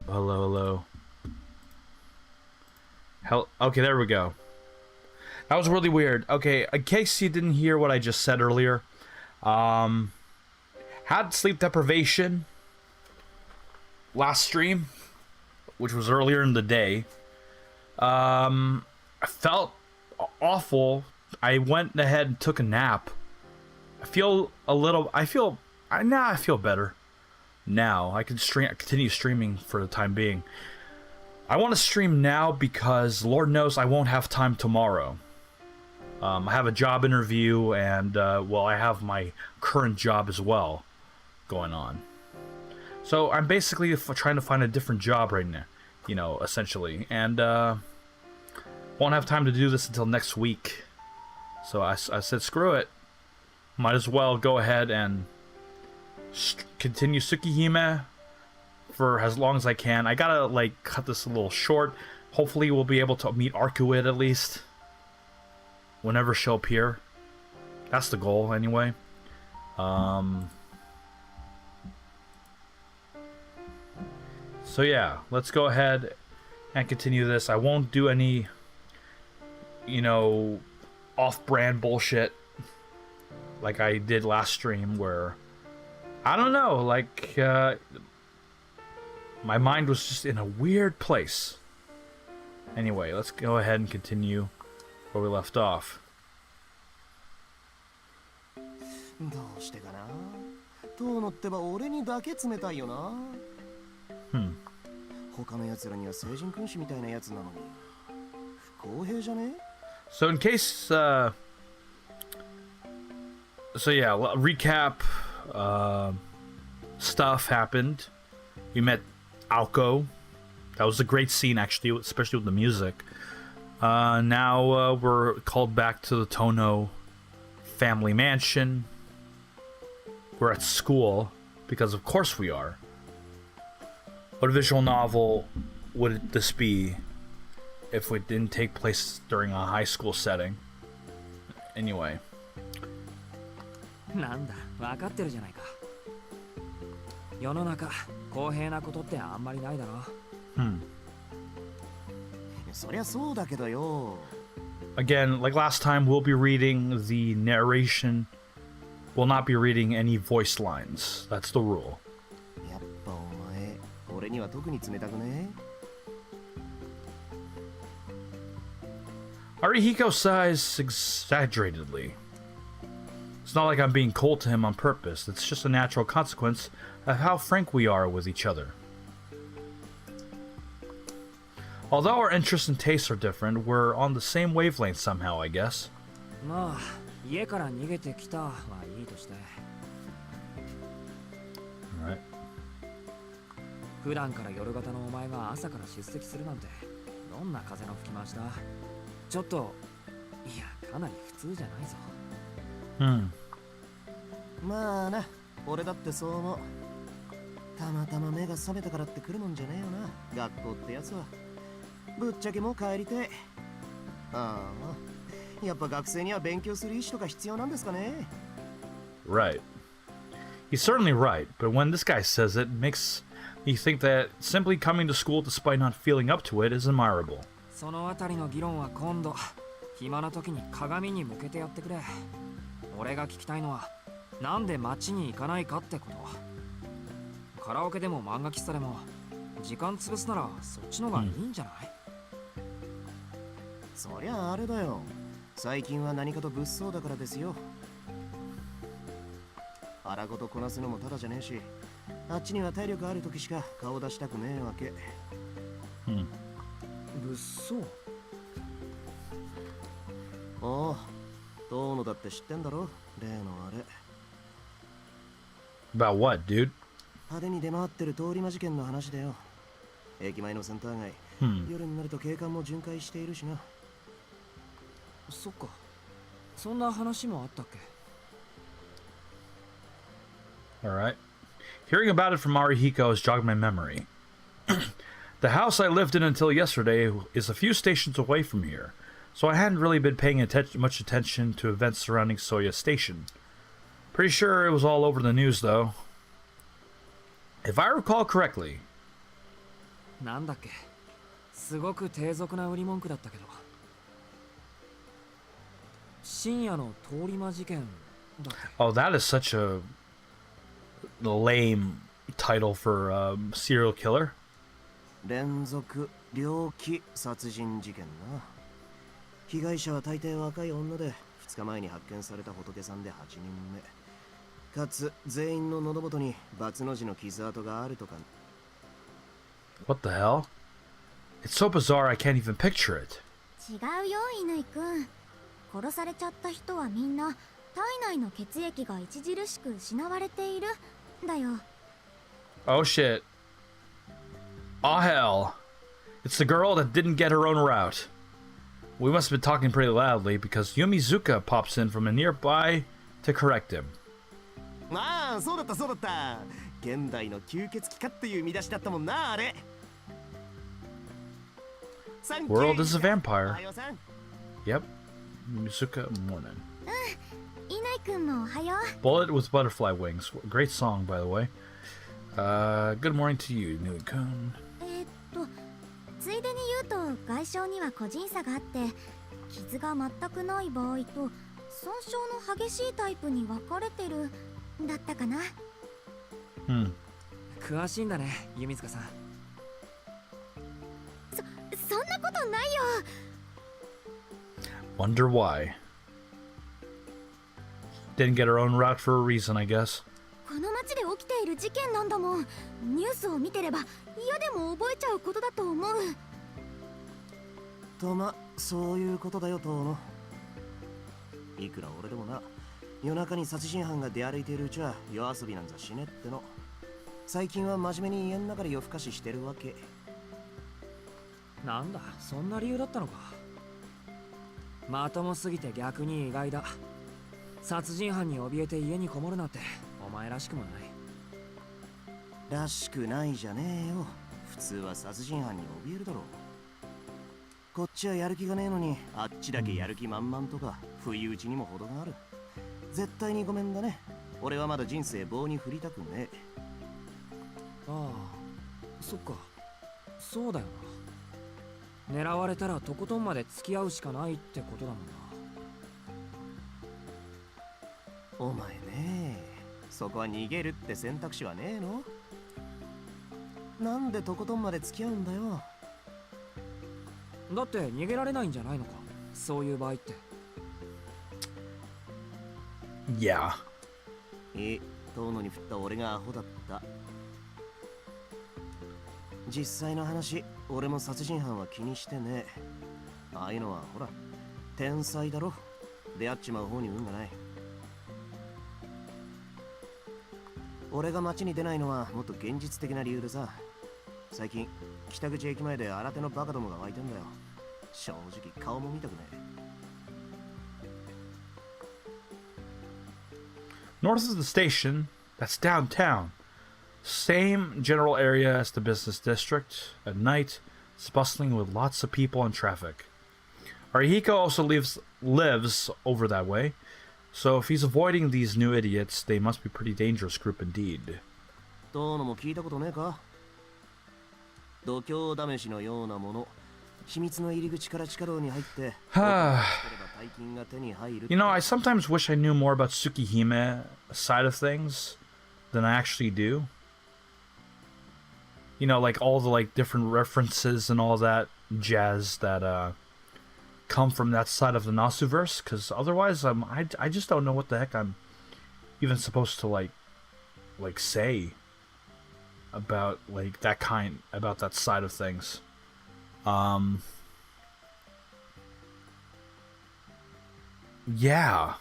Hello, hello. Okay, there we go. That was really weird. Okay, in case you didn't hear what I just said earlier, um, had sleep deprivation last stream, which was earlier in the day. I felt awful. I went ahead and took a nap. I feel a little. Now I feel better. Now I can continue streaming for the time being. I want to stream now because Lord knows I won't have time tomorrow. I have a job interview and, well, I have my current job as well going on. So I'm basically trying to find a different job right now, you know, essentially. And won't have time to do this until next week. So I said, screw it. Might as well go ahead and continue Tsukihime for as long as I can. I gotta, like, cut this a little short. Hopefully we'll be able to meet Arcuit at least. Whenever she'll appear. That's the goal, anyway. So yeah, let's go ahead and continue this. I won't do any, you know, off-brand bullshit like I did last stream where, I don't know, like, my mind was just in a weird place. Anyway, let's go ahead and continue where we left off. どうしてかな。遠野ってば俺にだけ冷たいよな。他の奴らには成人君子みたいなやつなのに不公平じゃね？ So in case, so yeah, recap. Stuff happened. We met Aoko. That was a great scene, actually, especially with the music. Now we're called back to the Tono family mansion. We're at school, because of course we are. What visual novel would this be if it didn't take place during a high school setting? Anyway. なんだ、分かってるじゃないか。世の中、公平なことってあんまりないだろ。そりゃそうだけどよ。Again, like last time, we'll be reading the narration. We'll not be reading any voice lines. That's the rule. やっぱお前、俺には特に冷たくね。Arihiko sighs exaggeratedly. It's not like I'm being cold to him on purpose. It's just a natural consequence of how frank we are with each other. Although our interests and tastes are different, we're on the same wavelength somehow, I guess. まあ、家から逃げてきたはいいとして。Alright. 普段から夜型のお前が朝から出席するなんて、どんな風の吹き回しだ。ちょっと、いや、かなり普通じゃないぞ。まあな、俺だってそう思う。たまたま目が覚めたからって来るもんじゃねえよな、学校ってやつは。ぶっちゃけもう帰りて。ああ、やっぱ学生には勉強する意思とか必要なんですかね。 Right. He's certainly right, but when this guy says it, it makes me think that simply coming to school despite not feeling up to it is admirable. そのあたりの議論は今度、暇な時に鏡に向けてやってくれ。俺が聞きたいのは、なんで街に行かないかってこと。カラオケでも漫画喫茶でも、時間潰すならそっちのがいいんじゃない？そりゃあれだよ。最近は何かと物騒だからですよ。腹ごとこなすのもただじゃねえし、あっちには体力ある時しか顔出したくねえわけ。物騒？おう、遠野だって知ってんだろ、例のあれ。About what, dude? 派手に出回ってる通り魔事件の話だよ。駅前のセンター街、夜になると警官も巡回しているしな。そっか。そんな話もあったっけ？ Alright. Hearing about it from Arihiko has jogged my memory. The house I lived in until yesterday is a few stations away from here, so I hadn't really been paying much attention to events surrounding Soya Station. Pretty sure it was all over the news, though. If I recall correctly, なんだっけ、すごく低俗な売り文句だったけど、深夜の通り魔事件だっけ。 Oh, that is such a lame title for a serial killer. 連続猟奇殺人事件な。被害者は大抵若い女で、2日前に発見された仏さんで8人目。かつ全員の喉元にバツの字の傷跡があるとか。 What the hell? It's so bizarre I can't even picture it. 違うよ乾くん。殺されちゃった人はみんな体内の血液が著しく失われているだよ。 Oh shit. Oh hell. It's the girl that didn't get her own route. We must have been talking pretty loudly because Yumizuka pops in from a nearby to correct him. ああ、そうだったそうだった。現代の吸血鬼かっていう見出しだったもんな、あれ。World is a vampire. おはようさん。 Yep. Yumizuka morning. 乾くんもおはよう。 Bullet with butterfly wings. Great song, by the way. Good morning to you, Nui-kun. ついでに言うと外傷には個人差があって、傷が全くない場合と損傷の激しいタイプに分かれてるだったかな。詳しいんだね、弓塚さん。そんなことないよ。 Wonder why. Didn't get her own route for a reason, I guess. この街で起きている事件なんだもん。ニュースを見てれば嫌でも覚えちゃうことだと思う。とま、そういうことだよ、遠野。いくら俺でもな、夜中に殺人犯が出歩いているうちは夜遊びなんざしねっての。最近は真面目に家の中で夜更かししてるわけ。なんだ、そんな理由だったのか。まともすぎて逆に意外だ。殺人犯に怯えて家にこもるなんてお前らしくもない。らしくないじゃねえよ。普通は殺人犯に怯えるだろう。こっちはやる気がねえのに、あっちだけやる気満々とか、不意打ちにも程がある。絶対にごめんだね。俺はまだ人生棒に振りたくねえ。ああ、そっか。そうだよな。狙われたらとことんまで付き合うしかないってことだもんな。お前ね、そこは逃げるって選択肢はねえの？なんでとことんまで付き合うんだよ。だって逃げられないんじゃないのか、そういう場合って。Yeah. 遠野に振った俺がアホだった。実際の話、俺も殺人犯は気にしてねえ。ああいうのはほら、天才だろ。出会っちまう方に運がない。俺が街に出ないのはもっと現実的な理由でさ。最近北口駅前で新手のバカどもが湧いてんだよ。正直顔も見たくねえ。 North of the station, that's downtown. Same general area as the business district. At night, it's bustling with lots of people and traffic. Arihiko also lives over that way, so if he's avoiding these new idiots, they must be a pretty dangerous group indeed. どうのも聞いたことねえか？度胸試しのようなもの。秘密の入り口から地下道に入って、大金が手に入る。 You know, I sometimes wish I knew more about Tsukihime side of things than I actually do. You know, like all the like different references and all that jazz that come from that side of the Nasuverse, because otherwise I just don't know what the heck I'm even supposed to like say about like about that side of things. Yeah.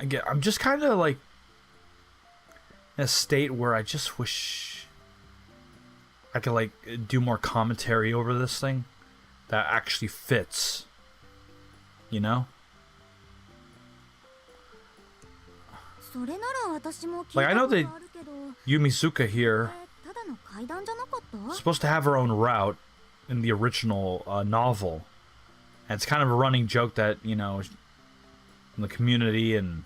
I'm just kind of like in a state where I just wish I could like do more commentary over this thing that actually fits. You know? Like I know that Yumizuka here is supposed to have her own route in the original novel. And it's kind of a running joke that, you know, in the community, and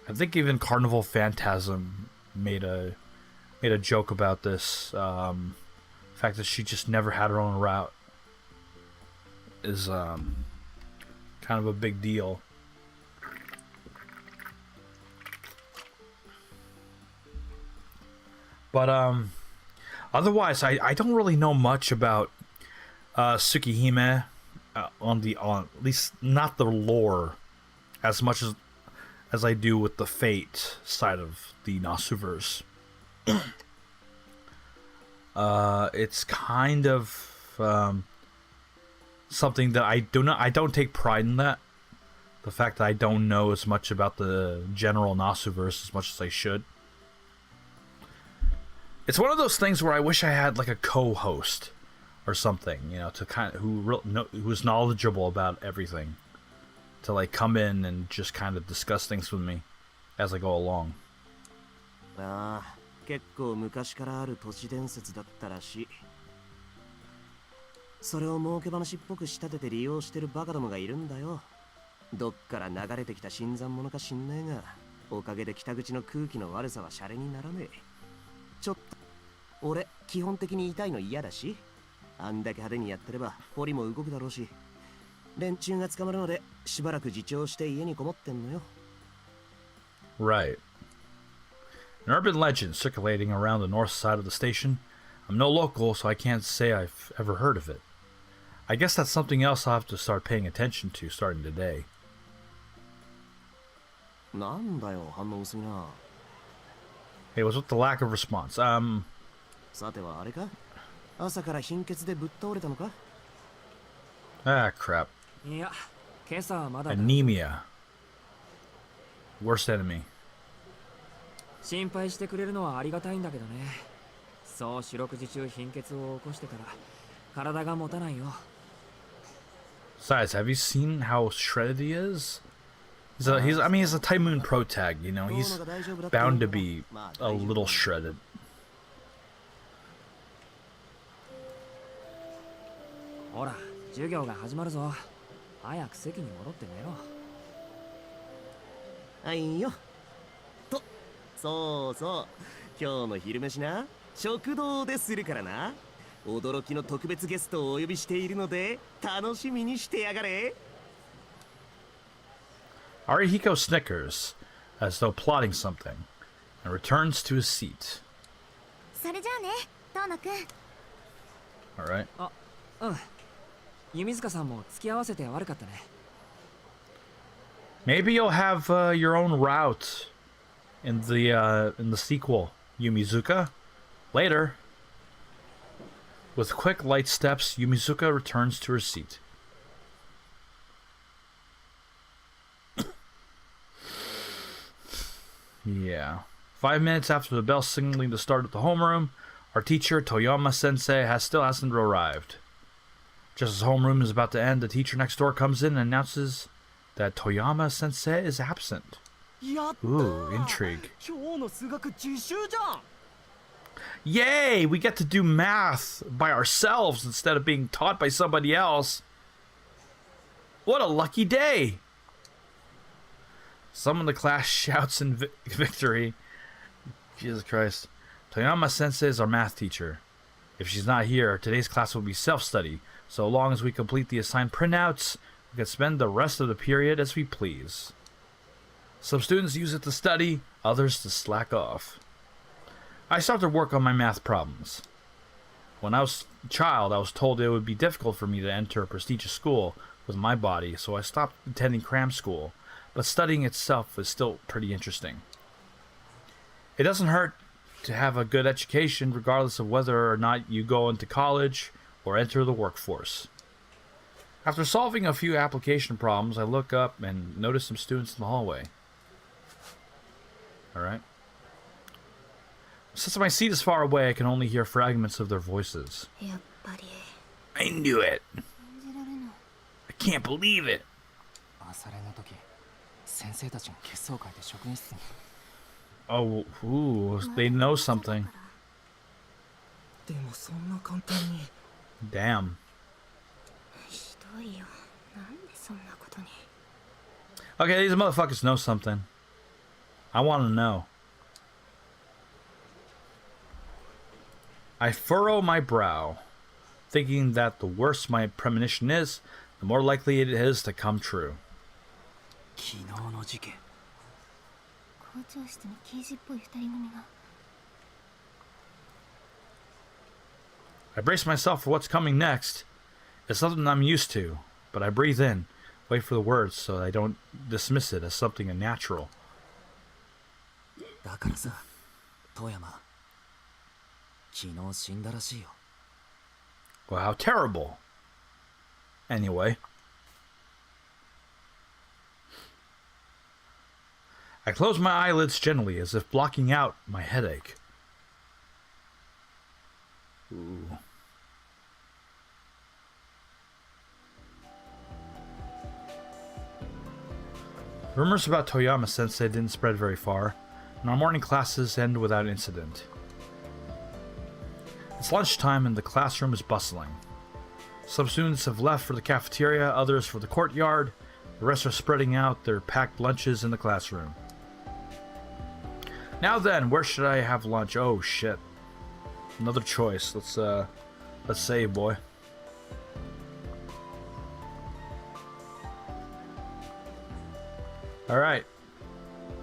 I think even Carnival Phantasm made a joke about this fact that she just never had her own route is kind of a big deal. But otherwise, I don't really know much about Tsukihime on at least not the lore as much as I do with the Fate side of the Nasuverse. It's kind of something that I don't take pride in that. The fact that I don't know as much about the general Nasuverse as much as I should. It's one of those things where I wish I had like a co-host or something, you know, to kind of who's knowledgeable about everything, to like come in and just kind of discuss things with me as I go along. ああ、結構昔からある都市伝説だったらしい。それを儲け話っぽく仕立てて利用してるバカどもがいるんだよ。どっから流れてきた新参者か知んねえが、おかげで北口の空気の悪さはシャレにならねえ。ちょっと俺基本的に痛いの嫌だし、あんだけ派手にやってればポリも動くだろうし、連中が捕まるのでしばらく自重して家にこもってんのよ。Right. An urban legend circulating around the north side of the station. I'm no local, so I can't say I've ever heard of it. I guess that's something else I'll have to start paying attention to starting today. なんだよ、反応薄いな。Hey, what's with the lack of response? さてはあれか？朝から貧血でぶっ倒れたのか？ Ah, crap. いや、今朝はまだだ。 Anemia. Worst enemy. 心配してくれるのはありがたいんだけどね。そう四六時中貧血を起こしてたら体が持たないよ。 Besides, have you seen how shredded he is? He's a Tymoon Pro Tag, you know, he's bound to be a little shredded. ほら、授業が始まるぞ。早く席に戻って寝ろ。はいよ。と、そうそう。今日の昼飯な、食堂でするからな。驚きの特別ゲストをお呼びしているので、楽しみにしてやがれ。Arihiko snickers, as though plotting something, and returns to his seat. それじゃあね、トーナくん。 Alright. あ、うん。弓塚さんも付き合わせて悪かったね。Maybe you'll have your own route in the sequel, Yumizuka. Later. With quick, light steps, Yumizuka returns to her seat. Yeah. 5 minutes after the bell signaling the start of the homeroom, our teacher, Toyama Sensei, still hasn't arrived. Just as homeroom is about to end, the teacher next door comes in and announces that Toyama Sensei is absent. Ooh, intrigue. Yay! We get to do math by ourselves instead of being taught by somebody else. What a lucky day! Someone in the class shouts in victory. Jesus Christ. Toyama Sensei is our math teacher. If she's not here, today's class will be self-study. So long as we complete the assigned printouts, we can spend the rest of the period as we please. Some students use it to study, others to slack off. I started to work on my math problems. When I was a child, I was told it would be difficult for me to enter a prestigious school with my body, so I stopped attending cram school, but studying itself is still pretty interesting. It doesn't hurt to have a good education regardless of whether or not you go into college or enter the workforce. After solving a few application problems, I look up and notice some students in the hallway. Alright. Since my seat is far away, I can only hear fragments of their voices. I knew it! I can't believe it! Oh, ooh, they know something. Damn. Okay, these motherfuckers know something. I want to know. I furrow my brow, thinking that the worse my premonition is, the more likely it is to come true. 昨日の事件。校長室に刑事っぽい二人組が。 I brace myself for what's coming next. It's something I'm used to, but I breathe in, wait for the words so I don't dismiss it as something unnatural. だからさ、富山。昨日死んだらしいよ。 Well, how terrible. Anyway. I close my eyelids gently as if blocking out my headache. Ooh. Rumors about Toyama Sensei didn't spread very far, and our morning classes end without incident. It's lunchtime and the classroom is bustling. Some students have left for the cafeteria, others for the courtyard. The rest are spreading out their packed lunches in the classroom. Now then, where should I have lunch? Oh shit. Another choice. Let's save, boy. Alright.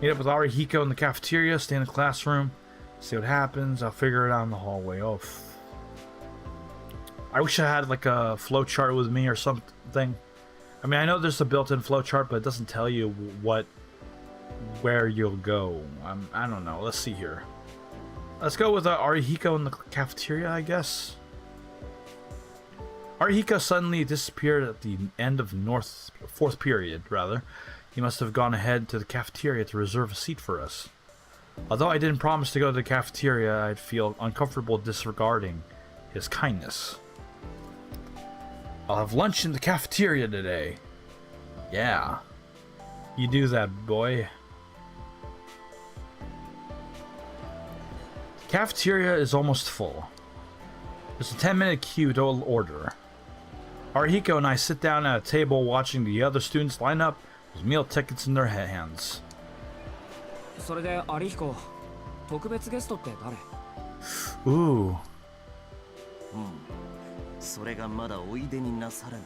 Meet up with Arihiko in the cafeteria, stay in the classroom, see what happens. I'll figure it out in the hallway. Oh, I wish I had like a flowchart with me or something. I mean, I know there's a built-in flowchart, but it doesn't tell you where you'll go. I don't know. Let's see here. Let's go with Arihiko in the cafeteria, I guess. Arihiko suddenly disappeared at the end of fourth period, rather. He must have gone ahead to the cafeteria to reserve a seat for us. Although I didn't promise to go to the cafeteria, I'd feel uncomfortable disregarding his kindness. I'll have lunch in the cafeteria today. Yeah. You do that, boy. The cafeteria is almost full. There's a 10-minute queue to order. Arihiko and I sit down at a table watching the other students line up with meal tickets in their hands. それでアリヒコ、特別ゲストって誰？ Ooh. それがまだおいでになさらぬ。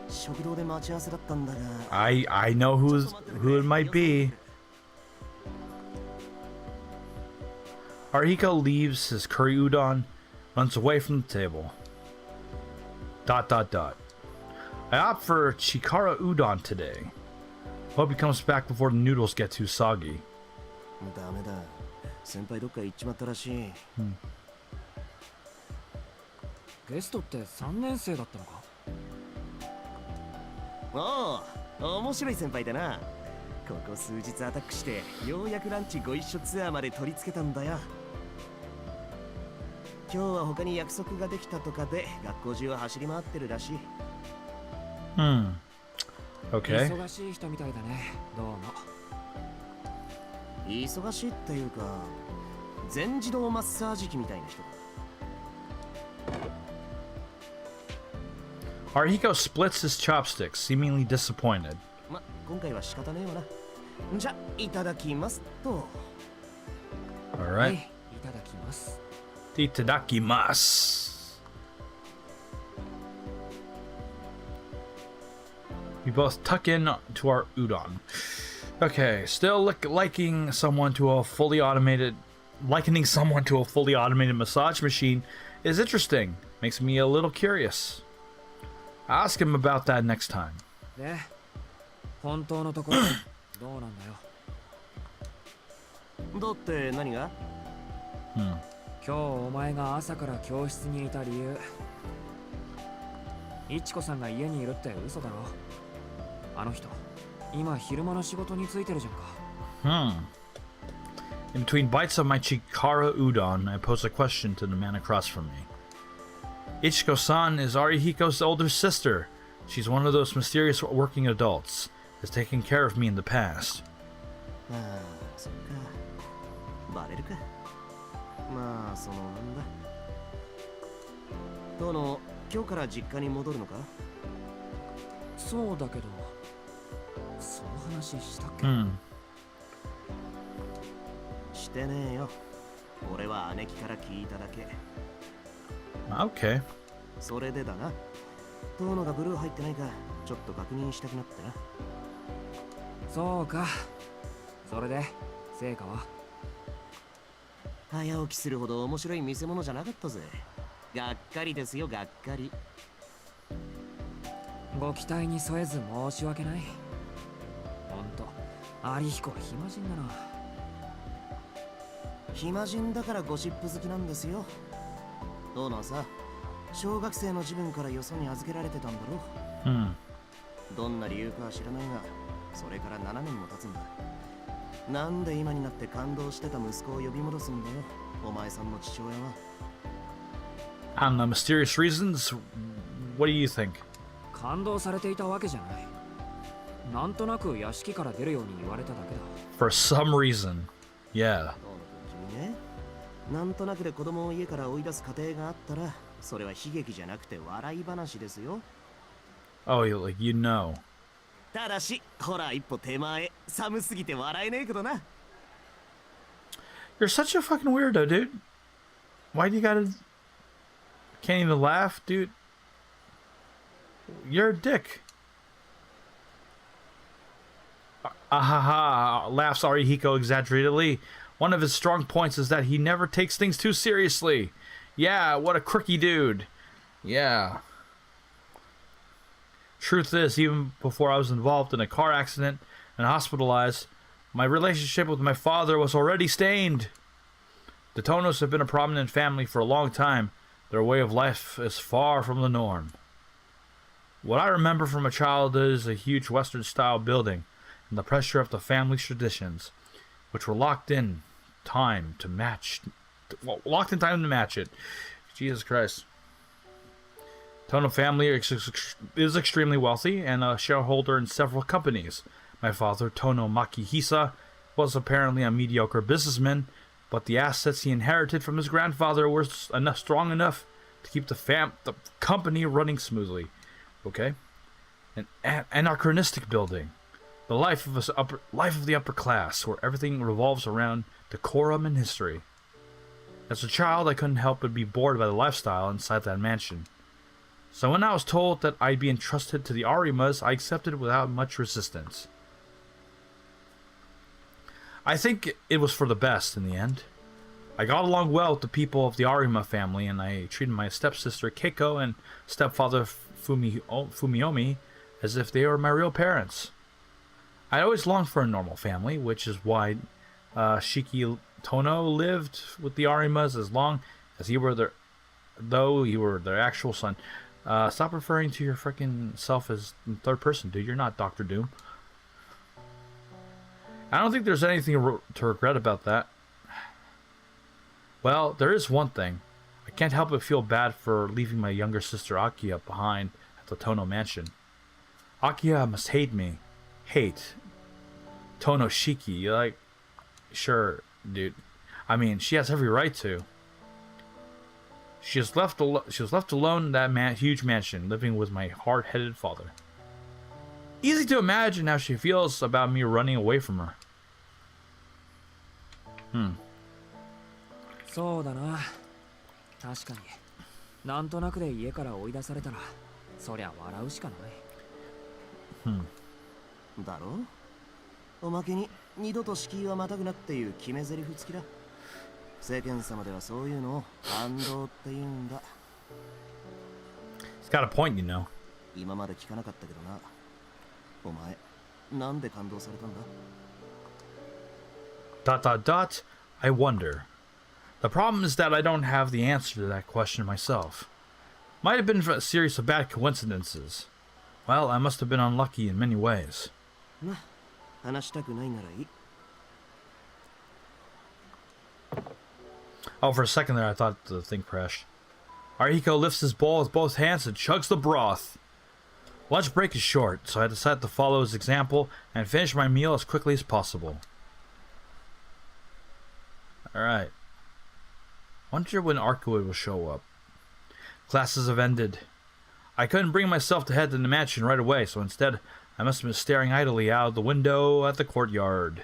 食堂で待ち合わせだったんだが。I know who it might be. Arihiko leaves his curry udon, runs away from the table. ... I opt for Chikara udon today. Hope he comes back before the noodles get too soggy. ダメだ。先輩どっか行っちまったらしい。ゲストって3年生だったのか？おお、面白い先輩だな。ここ数日アタックしてようやくランチご一緒ツアーまで取り付けたんだよ。今日は他に約束ができたとかで学校中を走り回ってるらしい。Okay. 忙しい人みたいだね。どうも。忙しいっていうか、全自動マッサージ機みたいな人だ。Arihiko splits his chopsticks, seemingly disappointed. ま、今回は仕方ねえわな。じゃ、いただきますと。Alright. はい、いただきます。Itadakimasu. We both tuck in to our udon. Okay, still likening someone to a fully automated massage machine is interesting. Makes me a little curious. I'll ask him about that next time. で、本当のところどうなんだよ。だって何が？今日お前が朝から教室にいた理由。いちこさんが家にいるって嘘だろ。あの人、今昼間の仕事についてるじゃんか。In between bites of my Chikara udon, I pose a question to the man across from me. Ichiko-san is Arihiko's older sister. She's one of those mysterious working adults. Has taken care of me in the past. ああ、そっか。バレるか。まあ、そのなんだ。殿、今日から実家に戻るのか？そうだけど、その話したっけ？してねえよ。俺は姉貴から聞いただけ。Okay. それでだな。遠野がブルー入ってないかちょっと確認したくなってな。そうか。それで成果は？早起きするほど面白い見せ物じゃなかったぜ。がっかりですよ、がっかり。ご期待に添えず申し訳ない。ほんと有彦は暇人だな。暇人だからゴシップ好きなんですよ。遠野はさ、小学生の自分からよそに預けられてたんだろ。Hmm. どんな理由かは知らないが、それから7年も経つんだ。なんで今になって感動してた息子を呼び戻すんだよ、お前さんの父親は。I don't know, mysterious reasons? What do you think? 感動されていたわけじゃない。なんとなく屋敷から出るように言われただけだ。 For some reason. Yeah. 遠野君君ね、なんとなくで子供を家から追い出す過程があったら、それは悲劇じゃなくて笑い話ですよ。 Oh, like you know. ただし、ほら一歩手前、寒すぎて笑えねえけどな。 You're such a fucking weirdo, dude. Why do you gotta... Can't even laugh, dude? You're a dick. Ahaha, laughs Arihiko exaggeratedly. One of his strong points is that he never takes things too seriously. Yeah, what a crooky dude. Yeah. Truth is, even before I was involved in a car accident and hospitalized, my relationship with my father was already stained. The Tonos have been a prominent family for a long time. Their way of life is far from the norm. What I remember from a childhood is a huge Western-style building and the pressure of the family's traditions, which were locked in time to match it. Jesus Christ. Tono family is extremely wealthy and a shareholder in several companies. My father, Tono Makihisa, was apparently a mediocre businessman, but the assets he inherited from his grandfather were strong enough to keep the company running smoothly. Okay? An anachronistic building. The life of the upper class, where everything revolves around decorum and history. As a child, I couldn't help but be bored by the lifestyle inside that mansion. So when I was told that I'd be entrusted to the Arimas, I accepted without much resistance. I think it was for the best in the end. I got along well with the people of the Arima family, and I treated my stepsister Keiko and stepfather Fumiomi as if they were my real parents. I always longed for a normal family, which is why Shiki Tono lived with the Arimas as long as he were their actual son. Stop referring to your freaking self as third person, dude. You're not Doctor Doom. I don't think there's anything to regret about that. Well, there is one thing. I can't help but feel bad for leaving my younger sister Akiya behind at the Tono mansion. Akiya must hate me. Hate Tono Shiki. Like, sure, dude. I mean, she has every right to. She was left alone in that huge mansion, living with my hard-headed father. Easy to imagine how she feels about me running away from her. そうだな。確かになんとなくで家から追い出されたらそりゃ笑うしかない。だろう。おまけに二度と敷居はまたぐなっていう決め台詞付きだ。世間様ではそういうのを感動って言うんだ。 It's got a point, you know. 今まで聞かなかったけどな。お前、なんで感動されたんだ？ ... I wonder. The problem is that I don't have the answer to that question myself. Might have been a series of bad coincidences. Well, I must have been unlucky in many ways. まあ、話したくないならいい。 Oh, for a second there, I thought the thing crashed. Arihiko lifts his bowl with both hands and chugs the broth. Lunch break is short, so I decided to follow his example and finish my meal as quickly as possible. Alright. Wonder when Arkwood will show up. Classes have ended. I couldn't bring myself to head to the mansion right away, so instead I must have been staring idly out of the window at the courtyard.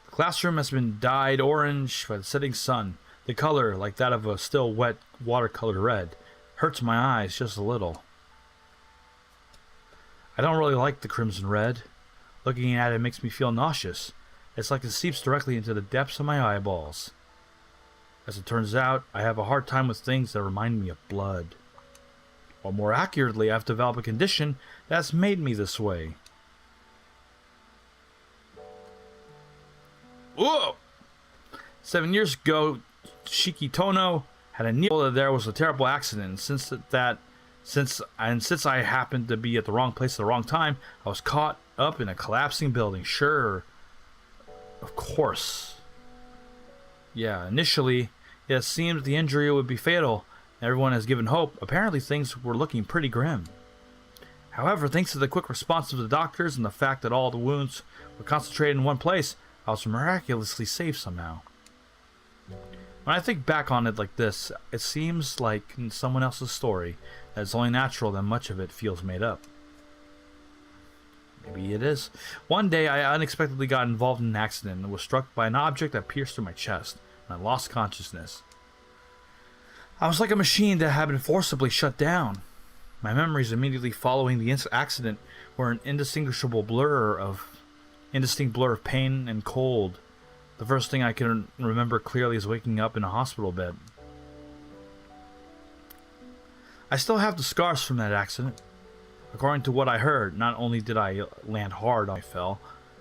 The classroom has been dyed orange by the setting sun. The color, like that of a still wet watercolor red, hurts my eyes just a little. I don't really like the crimson red. Looking at it makes me feel nauseous. It's like it seeps directly into the depths of my eyeballs. As it turns out, I have a hard time with things that remind me of blood. Or more accurately, I've developed a condition that's made me this way. Whoa! 7 years ago, Shikitono had a needle that there was a terrible accident. Since I happened to be at the wrong place at the wrong time, I was caught up in a collapsing building. Sure, of course. Yeah, initially, it seemed the injury would be fatal. Everyone has given hope. Apparently, things were looking pretty grim. However, thanks to the quick response of the doctors and the fact that all the wounds were concentrated in one place, I was miraculously saved somehow. When I think back on it like this, it seems like in someone else's story, that it's only natural that much of it feels made up. Maybe it is. One day, I unexpectedly got involved in an accident and was struck by an object that pierced through my chest, and I lost consciousness. I was like a machine that had been forcibly shut down. My memories immediately following the accident were an indistinct blur of pain and cold. The first thing I can remember clearly is waking up in a hospital bed. I still have the scars from that accident. According to what I heard, not only did I land hard when I fell,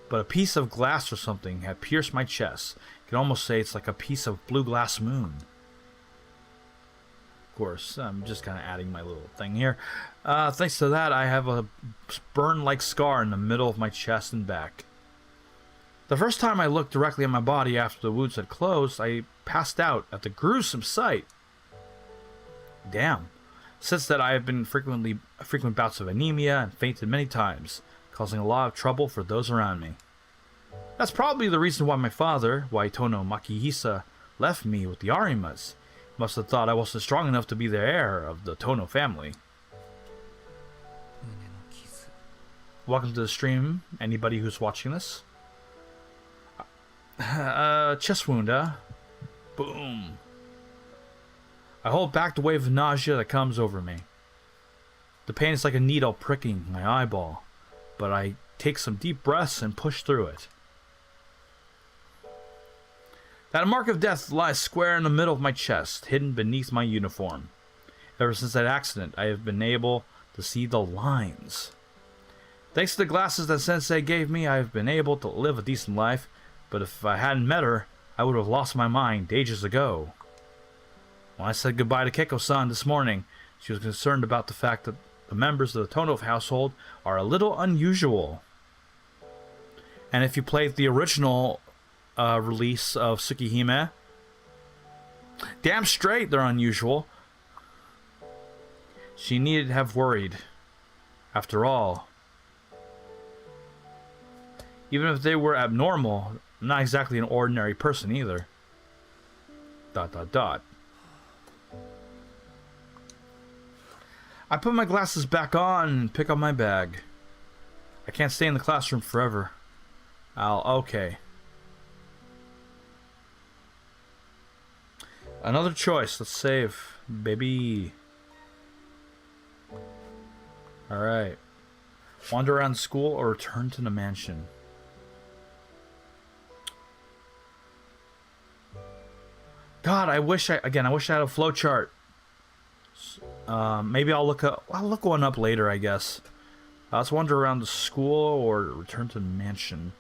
but a piece of glass or something had pierced my chest. You could almost say it's like a piece of blue glass moon. Of course, I'm just kind of adding my little thing here. Thanks to that, I have a burn-like scar in the middle of my chest and back. The first time I looked directly at my body after the wounds had closed, I passed out at the gruesome sight. Damn. Since that, I have been frequent bouts of anemia and fainted many times, causing a lot of trouble for those around me. That's probably the reason why my father, Waitono Makihisa, left me with the Arimas. He must have thought I wasn't strong enough to be the heir of the Tono family. Welcome to the stream, anybody who's watching this. Chest wound, huh? Boom. I hold back the wave of nausea that comes over me. The pain is like a needle pricking my eyeball, but I take some deep breaths and push through it. That mark of death lies square in the middle of my chest, hidden beneath my uniform. Ever since that accident, I have been able to see the lines. Thanks to the glasses that Sensei gave me, I have been able to live a decent life, but if I hadn't met her, I would have lost my mind ages ago. When I said goodbye to Keiko-san this morning, she was concerned about the fact that the members of the Tono household are a little unusual. And if you played the original release of Tsukihime, damn straight they're unusual. She needed to have worried. After all, even if they were abnormal, I'm not exactly an ordinary person either. ... I put my glasses back on and pick up my bag. I can't stay in the classroom forever. Okay. Another choice. Let's save, baby. Alright. Wander around school or return to the mansion. God, I wish I had a flowchart. Maybe I'll look one up later, I guess. Let's wander around the school or return to the mansion.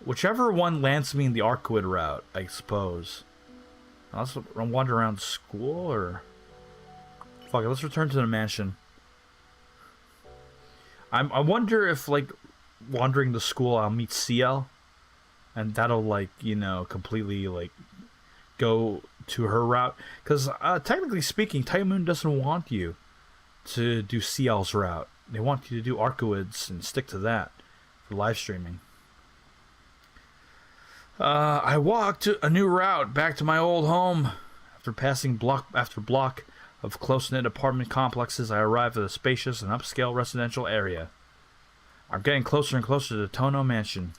Whichever one lands me in the Arcwood route, I suppose. Let's wander around school or... Fuck it, let's return to the mansion. I wonder if, like, wandering the school, I'll meet CL. And that'll, like, you know, completely, like, go to her route. Because, technically speaking, Type Moon doesn't want you to do CL's route. They want you to do Arcoids and stick to that for live streaming. I walked a new route back to my old home. After passing block after block of close-knit apartment complexes, I arrived at a spacious and upscale residential area. I'm getting closer and closer to the Tono mansion.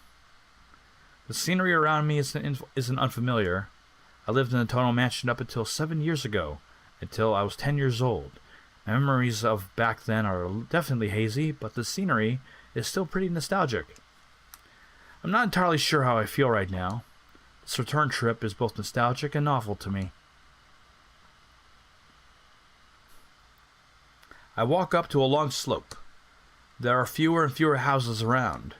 The scenery around me isn't unfamiliar. I lived in the Tono Mansion up until 7 years ago, until I was 10 years old. My memories of back then are definitely hazy, but the scenery is still pretty nostalgic. I'm not entirely sure how I feel right now. This return trip is both nostalgic and novel to me. I walk up to a long slope. There are fewer and fewer houses around.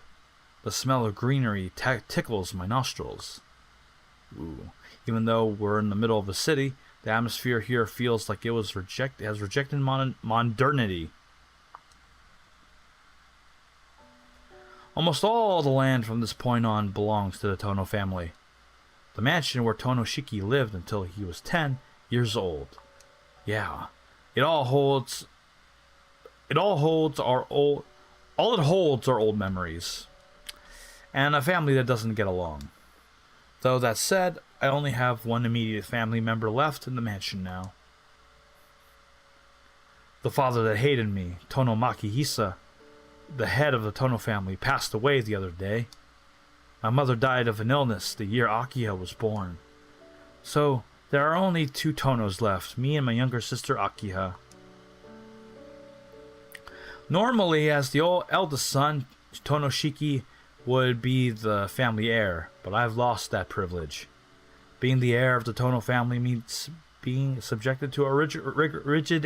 The smell of greenery tickles my nostrils. Ooh. Even though we're in the middle of the city, the atmosphere here feels like it has rejected modernity. Almost all the land from this point on belongs to the Tono family. The mansion where Tonoshiki lived until he was 10 years old. Yeah, it holds our old memories, and a family that doesn't get along. Though that said, I only have one immediate family member left in the mansion now. The father that hated me, Tono Makihisa, the head of the Tono family, passed away the other day. My mother died of an illness the year Akiha was born. So, there are only 2 Tonos left, me and my younger sister Akiha. Normally, as the eldest son, Tonoshiki would be the family heir, but I've lost that privilege. Being the heir of the Tono family means being subjected to a rigid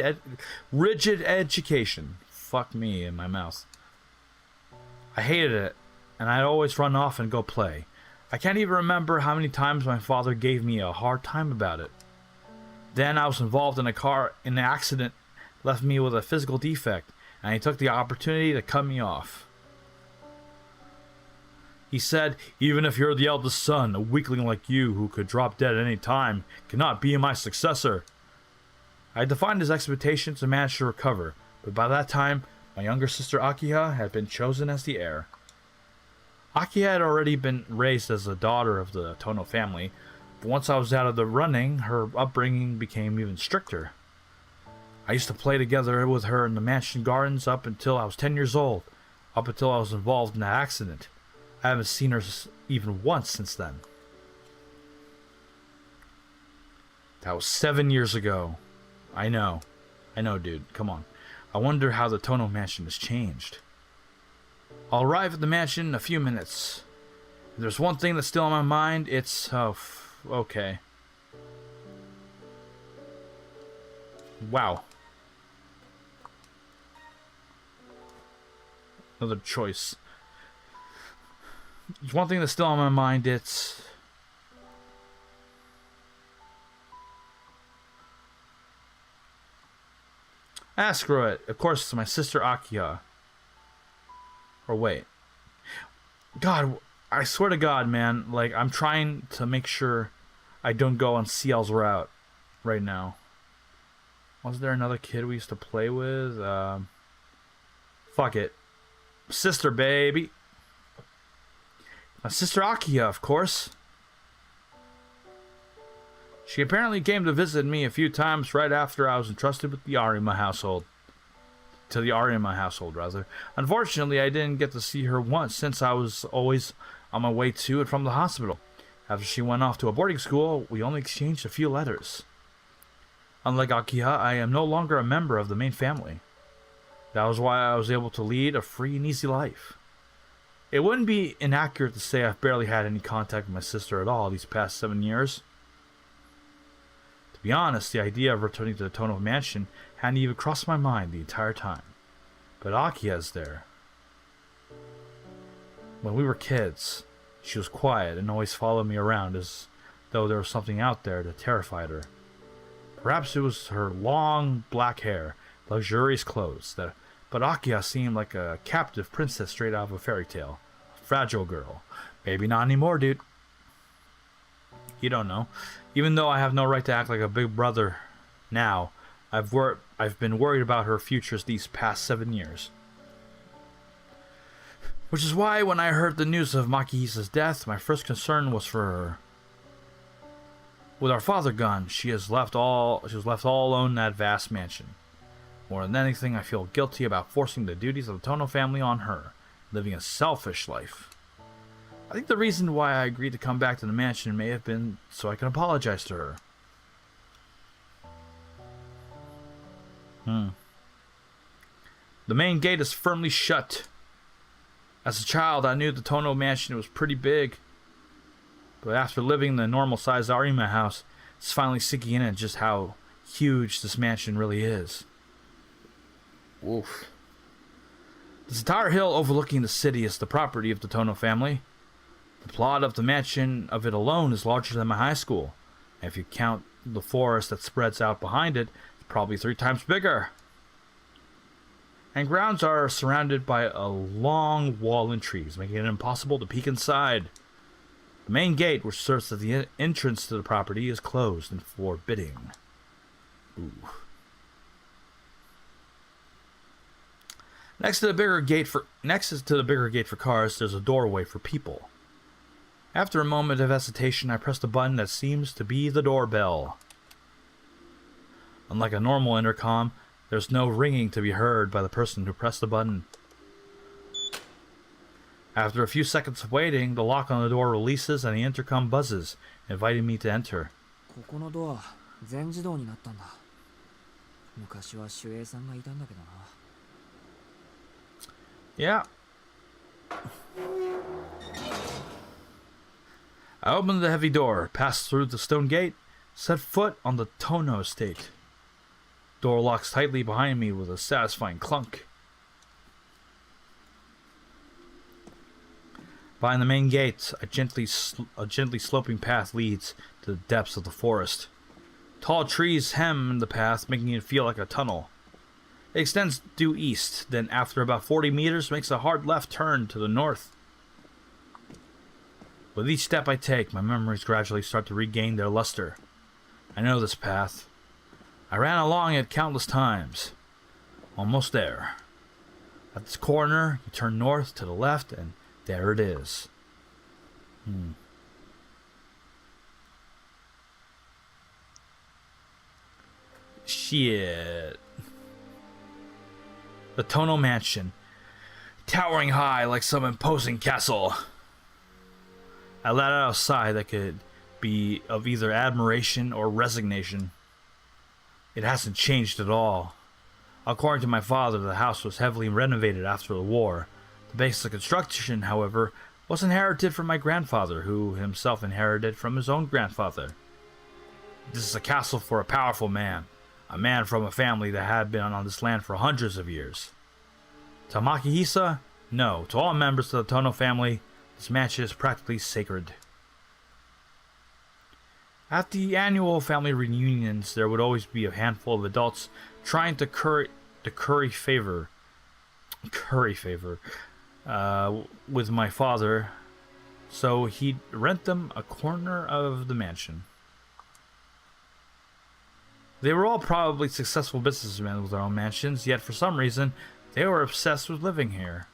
education. Fuck me in my mouth. I hated it, and I'd always run off and go play. I can't even remember how many times my father gave me a hard time about it. Then I was involved in an accident, left me with a physical defect, and he took the opportunity to cut me off. He said, even if you're the eldest son, a weakling like you who could drop dead at any time cannot be my successor. I defied his expectations and managed to recover, but by that time, my younger sister Akiha had been chosen as the heir. Akiha had already been raised as a daughter of the Tono family, but once I was out of the running, her upbringing became even stricter. I used to play together with her in the mansion gardens up until I was 10 years old, up until I was involved in that accident. I haven't seen her even once since then. That was 7 years ago. I know, dude. Come on. I wonder how the Tono mansion has changed. I'll arrive at the mansion in a few minutes. If there's one thing that's still on my mind, it's... okay. Wow. Another choice. There's one thing that's still on my mind, it's... screw it. Of course, it's my sister Akiha. Or wait. God, I swear to God, man. Like, I'm trying to make sure I don't go on CL's route right now. Was there another kid we used to play with? Fuck it. Sister, baby. My sister Akiha, of course. She apparently came to visit me a few times right after I was entrusted with the Arima household. To the Arima household, rather. Unfortunately, I didn't get to see her once since I was always on my way to and from the hospital. After she went off to a boarding school, we only exchanged a few letters. Unlike Akiha, I am no longer a member of the main family. That was why I was able to lead a free and easy life. It wouldn't be inaccurate to say I've barely had any contact with my sister at all these past 7 years. To be honest, the idea of returning to the Tono mansion hadn't even crossed my mind the entire time. But Akiha's there. When we were kids, she was quiet and always followed me around as though there was something out there that terrified her. Perhaps it was her long black hair, luxurious clothes, but Akiha seemed like a captive princess straight out of a fairy tale. A fragile girl. Maybe not anymore, dude. You don't know. Even though I have no right to act like a big brother now, I've been worried about her futures these past 7 years. Which is why when I heard the news of Makihisa's death, my first concern was for her. With our father gone, she was left all alone in that vast mansion. More than anything, I feel guilty about forcing the duties of the Tono family on her, living a selfish life. I think the reason why I agreed to come back to the mansion may have been so I can apologize to her. The main gate is firmly shut. As a child, I knew the Tono mansion was pretty big. But after living in the normal-sized Arima house, it's finally sinking in just how huge this mansion really is. Woof. This entire hill overlooking the city is the property of the Tono family. The plot of the mansion of it alone is larger than my high school. And if you count the forest that spreads out behind it, it's probably 3 times bigger. And grounds are surrounded by a long wall and trees, making it impossible to peek inside. The main gate, which serves as the entrance to the property, is closed and forbidding. Ooh. Next to the bigger gate for cars, there's a doorway for people. After a moment of hesitation, I pressed a button that seems to be the doorbell. Unlike a normal intercom, there's no ringing to be heard by the person who pressed the button. After a few seconds of waiting, the lock on the door releases and the intercom buzzes, inviting me to enter. ここのドア全自動になったんだ。昔は守衛さんがいたんだけどな。Yeah. I opened the heavy door, passed through the stone gate, set foot on the Tono estate. Door locks tightly behind me with a satisfying clunk. Behind the main gate, a gently sloping path leads to the depths of the forest. Tall trees hem the path, making it feel like a tunnel. It extends due east, then after about 40 meters makes a hard left turn to the north. With each step I take, my memories gradually start to regain their luster. I know this path. I ran along it countless times. Almost there. At this corner, you turn north to the left, and there it is. Shit. The Tono Mansion, towering high like some imposing castle. I let out a sigh that could be of either admiration or resignation. It hasn't changed at all. According to my father, the house was heavily renovated after the war. The basic construction, however, was inherited from my grandfather, who himself inherited from his own grandfather. This is a castle for a powerful man. A man from a family that had been on this land for hundreds of years. To Makihisa? No. To all members of the Tono family, this mansion is practically sacred. At the annual family reunions, there would always be a handful of adults trying to curry favor with my father, so he'd rent them a corner of the mansion. They were all probably successful businessmen with their own mansions, yet for some reason, they were obsessed with living here.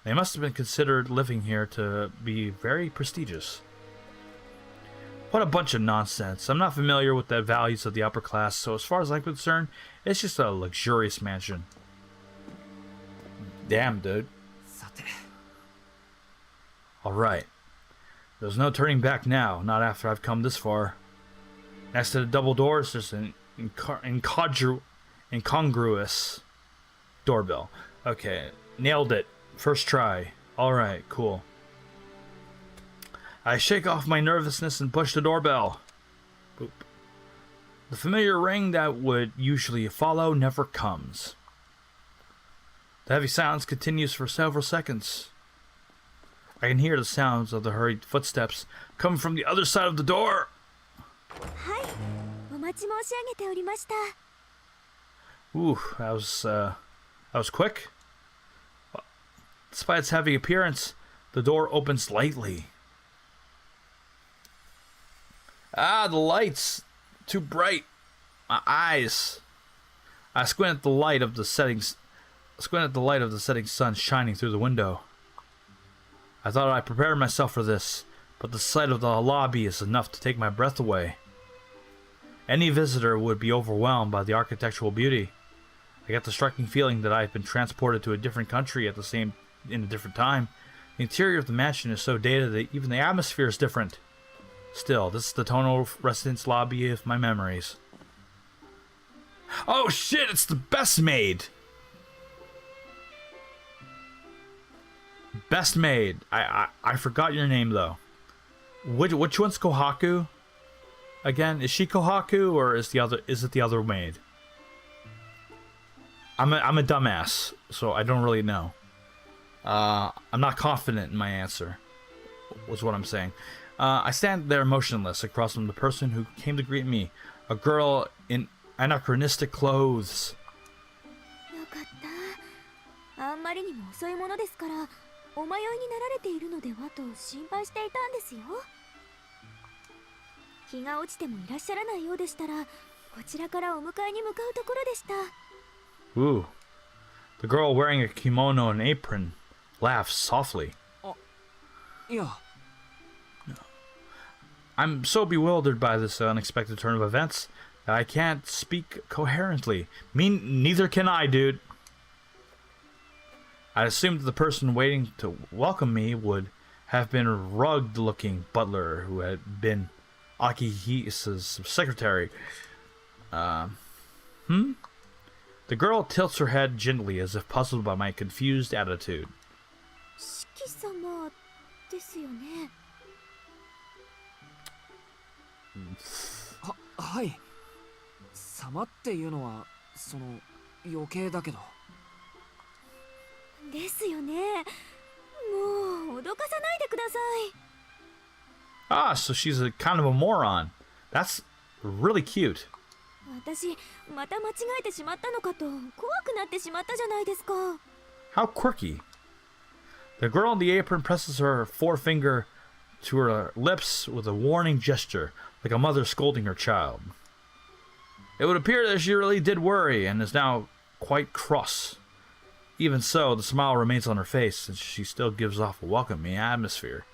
They must have been considered living here to be very prestigious. What a bunch of nonsense. I'm not familiar with the values of the upper class, so as far as I'm concerned, it's just a luxurious mansion. Damn, dude. さて。 Alright. There's no turning back now, not after I've come this far. Next to the double doors, there's an incongruous doorbell. Okay, nailed it. First try. Alright, cool. I shake off my nervousness and push the doorbell. Boop. The familiar ring that would usually follow never comes. The heavy silence continues for several seconds. I can hear the sounds of the hurried footsteps coming from the other side of the door. はい、お待ち申し上げておりました。 Ooh, that was quick. Despite its heavy appearance, the door opens lightly. Ah, the lights! Too bright. My eyes. I squint at the light of the setting sun shining through the window. I thought I prepared myself for this, but the sight of the lobby is enough to take my breath away. Any visitor would be overwhelmed by the architectural beauty. I get the striking feeling that I've been transported to a different country in a different time, The interior of the mansion is so dated that even the atmosphere is different. Still, this is the tonal residence lobby of my memories. Oh shit, it's the best maid! Best maid. I forgot your name though. Which one's Kohaku? Again, is she Kohaku or is it the other maid? I'm a dumbass, so I don't really know. I'm not confident in my answer, was what I'm saying. I stand there motionless across from the person who came to greet me, a girl in anachronistic clothes. よかった。あんまりにも遅いものですから、お迷いになられているのではと心配していたんですよ。日が落ちてもいらっしゃらないようでしたら、こちらからお迎えに向かうところでした。Ooh. The girl wearing a kimono and apron laughs softly. Yeah. I'm so bewildered by this unexpected turn of events that I can't speak coherently. Neither can I, dude. I assumed that the person waiting to welcome me would have been a rugged-looking butler who had been Akihisa's secretary. The girl tilts her head gently as if puzzled by my confused attitude. 四季様ですよね。はい。様っていうのはその余計だけど。ですよね。もう脅かさないでください。Ah, so she's a kind of a moron. That's really cute. 私また間違えてしまったのかと怖くなってしまったじゃないですか。 How quirky. The girl in the apron presses her forefinger to her lips with a warning gesture, like a mother scolding her child. It would appear that she really did worry and is now quite cross. Even so, the smile remains on her face, and she still gives off a welcoming atmosphere.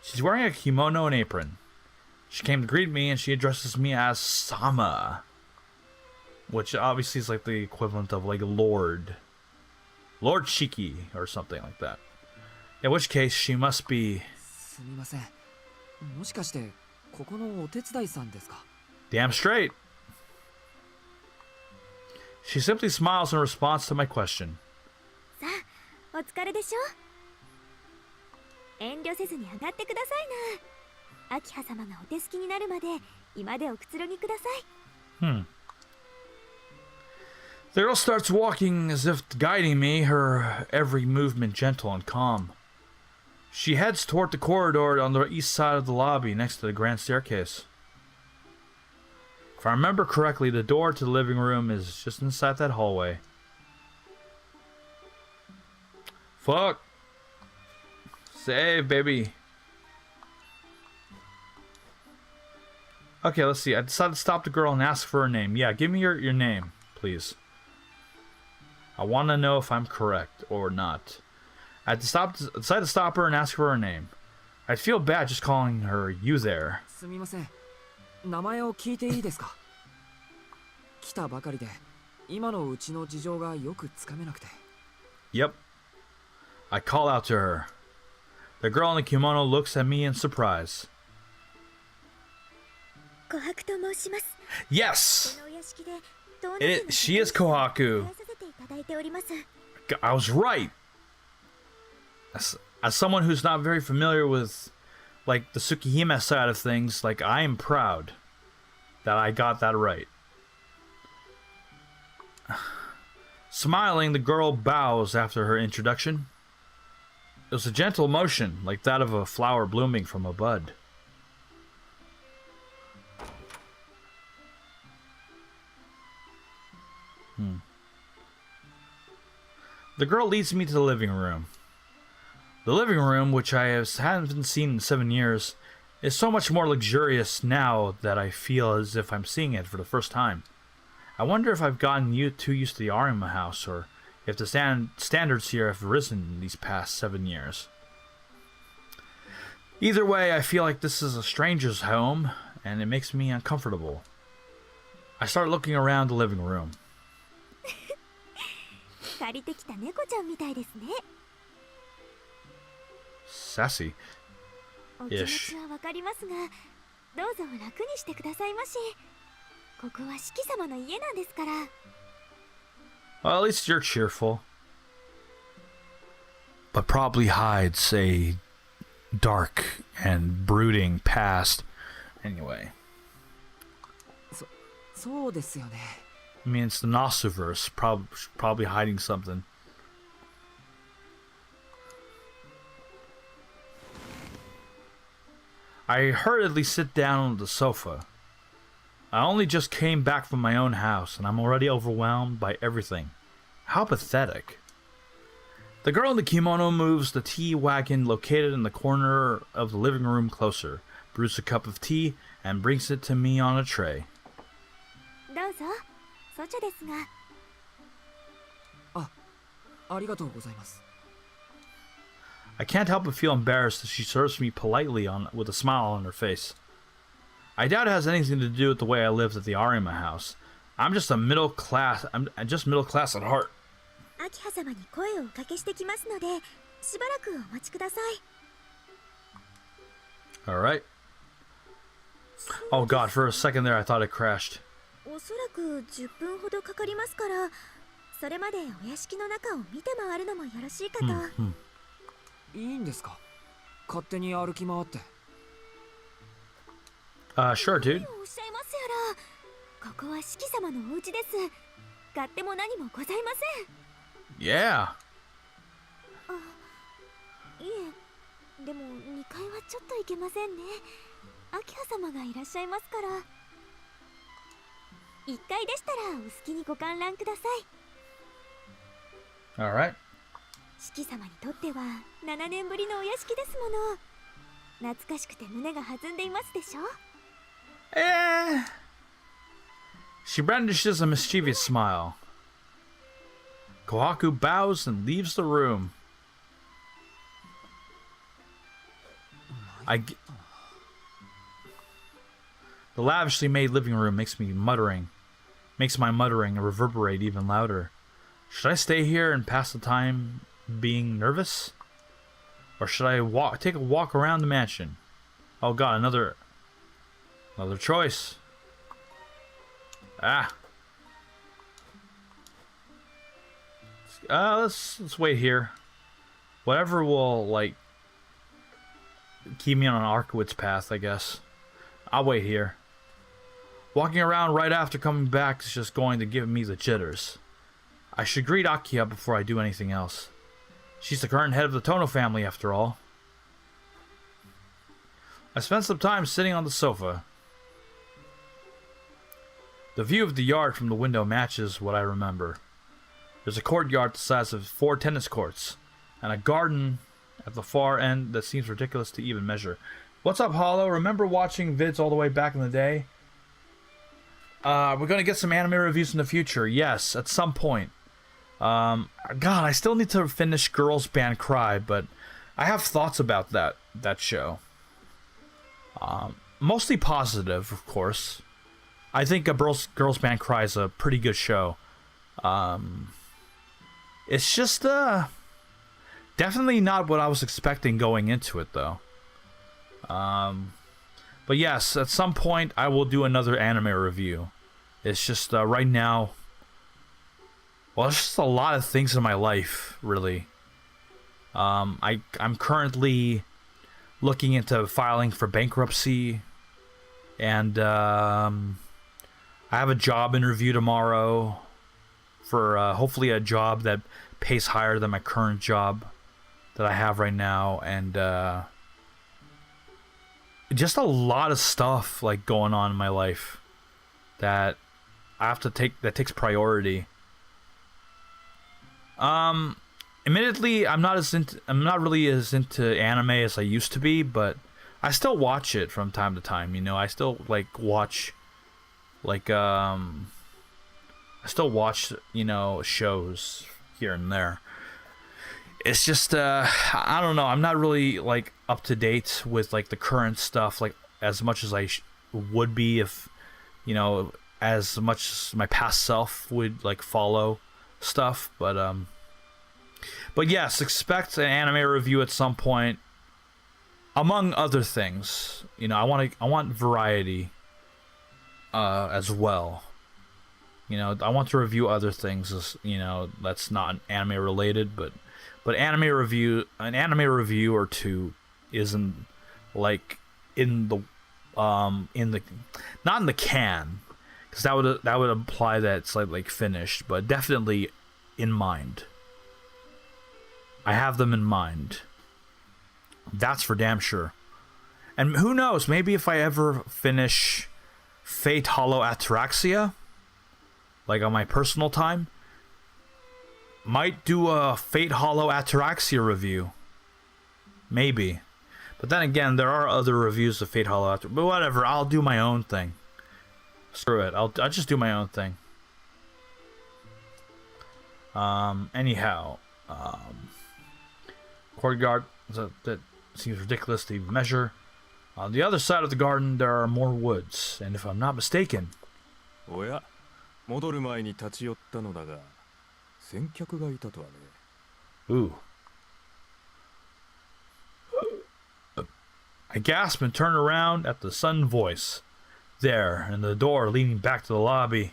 She's wearing a kimono and apron. She came to greet me, and she addresses me as Sama, which obviously is like the equivalent of like Lord Shiki or something like that. In which case, she must be... すみません。もしかしてここのお手伝いさんですか? Damn straight. She simply smiles in response to my question. さあ、お疲れでしょ。遠慮せずに上がってくださいな。秋葉様がお手すきになるまで今でおくつろぎください。The girl starts walking as if guiding me, her every movement gentle and calm. She heads toward the corridor on the east side of the lobby next to the grand staircase. If I remember correctly, the door to the living room is just inside that hallway. Fuck. Save, baby. Okay, let's see. I decided to stop the girl and ask for her name. Yeah, give me your name, please. I want to know if I'm correct or not. I decided to stop her and ask for her name. I'd feel bad just calling her you there. すみません。名前を聞いていいですか? 来たばかりで今のうちの事情がよくつかめなくて。 Yep. I call out to her. The girl in the kimono looks at me in surprise. 琥珀と申します。 Yes! このお屋敷でドーナツの She is Kohaku. させていただいております。 I was right. As someone who's not very familiar with, like, the Tsukihime side of things, like, I am proud that I got that right. Smiling, the girl bows after her introduction. It was a gentle motion, like that of a flower blooming from a bud. The girl leads me to the living room. The living room, which I haven't seen in 7 years, is so much more luxurious now that I feel as if I'm seeing it for the first time. I wonder if I've gotten too used to the Arima house, or if the standards here have risen these past 7 years. Either way, I feel like this is a stranger's home, and it makes me uncomfortable. I start looking around the living room. 借りてきた猫ちゃんみたいですね。Sassy. お気持ちはわかりますが、どうぞ楽にしてくださいまし。ここは四季様の家なんですから。Well, at least you're cheerful. But probably hides a dark and brooding past. Anyway. そうですよね。 I mean, it's the Nasuverse. Probably hiding something. I hurriedly sit down on the sofa. I only just came back from my own house, and I'm already overwhelmed by everything. How pathetic. The girl in the kimono moves the tea wagon located in the corner of the living room closer, brews a cup of tea, and brings it to me on a tray. どうぞ、そちですが。ありがとうございます。 I can't help but feel embarrassed as she serves me politely with a smile on her face. I doubt it has anything to do with the way I lived at the Arima house. I'm just middle class at heart. 明葉様に声をおかけしてきますので、しばらくお待ちください。 Alright. Oh god, for a second there I thought it crashed. おそらく10分ほどかかりますから、それまでお屋敷の中を見て回るのもよろしいかと。いいんですか？勝手に歩き回って。Sure, dude. おっしゃいますやら。ここは四季様のお家です。勝手も何もございません。Yeah. いえ、でも2階はちょっと行けませんね。明葉様がいらっしゃいますから。1階でしたらお好きにご観覧ください。Alright. 四季様にとっては7年ぶりのお屋敷ですもの。懐かしくて胸が弾んでいますでしょ。She brandishes a mischievous smile. Kohaku bows and leaves the room. The lavishly made living room makes my muttering reverberate even louder. Should I stay here and pass the time being nervous? Or should I take a walk around the mansion? Oh god, another choice. Let's wait here. Whatever will, like, keep me on an Arkwood's path, I guess. I'll wait here. Walking around right after coming back is just going to give me the jitters. I should greet Akia before I do anything else. She's the current head of the Tono family, after all. I spent some time sitting on the sofa. The view of the yard from the window matches what I remember. There's a courtyard the size of 4 tennis courts, and a garden at the far end that seems ridiculous to even measure. What's up, Hollow? Remember watching vids all the way back in the day? We're gonna get some anime reviews in the future. Yes, at some point. God, I still need to finish Girls Band Cry, but I have thoughts about that show. Mostly positive, of course. I think Girls Band Cry is a pretty good show. It's just definitely not what I was expecting going into it, though. But yes, at some point I will do another anime review. It's just right now, well, there's just a lot of things in my life, really. I'm currently looking into filing for bankruptcy, and I have a job interview tomorrow for hopefully a job that pays higher than my current job that I have right now, and just a lot of stuff like going on in my life that I have to that takes priority. Admittedly, I'm not really as into anime as I used to be, but I still watch it from time to time, you know. I still watch you know, shows here and there. It's just I don't know, I'm not really like up to date with like the current stuff like as much as I would be if, you know, as much as my past self would like follow stuff, but yes, expect an anime review at some point. among other things, I want variety as well. I want to review other things as, that's not anime related, but an anime review or two isn't like in the not in the can, because that would imply that it's like finished, but definitely in mind. I have them in mind. That's for damn sure. And who knows, maybe if I ever finish Fate Hollow Ataraxia, like on my personal time, might do a Fate Hollow Ataraxia review. Maybe. But then again, there are other reviews of Fate Hollow Ataraxia. But whatever, I'll do my own thing. Screw it, I'll just do my own thing. Anyhow, courtyard that seems ridiculous to even measure. On the other side of the garden, there are more woods, and if I'm not mistaken, おや、戻る前に立ち寄ったのだが、先客がいたとはね。ooh. I gasp and turn around at the sudden voice. There, and the door leading back to the lobby.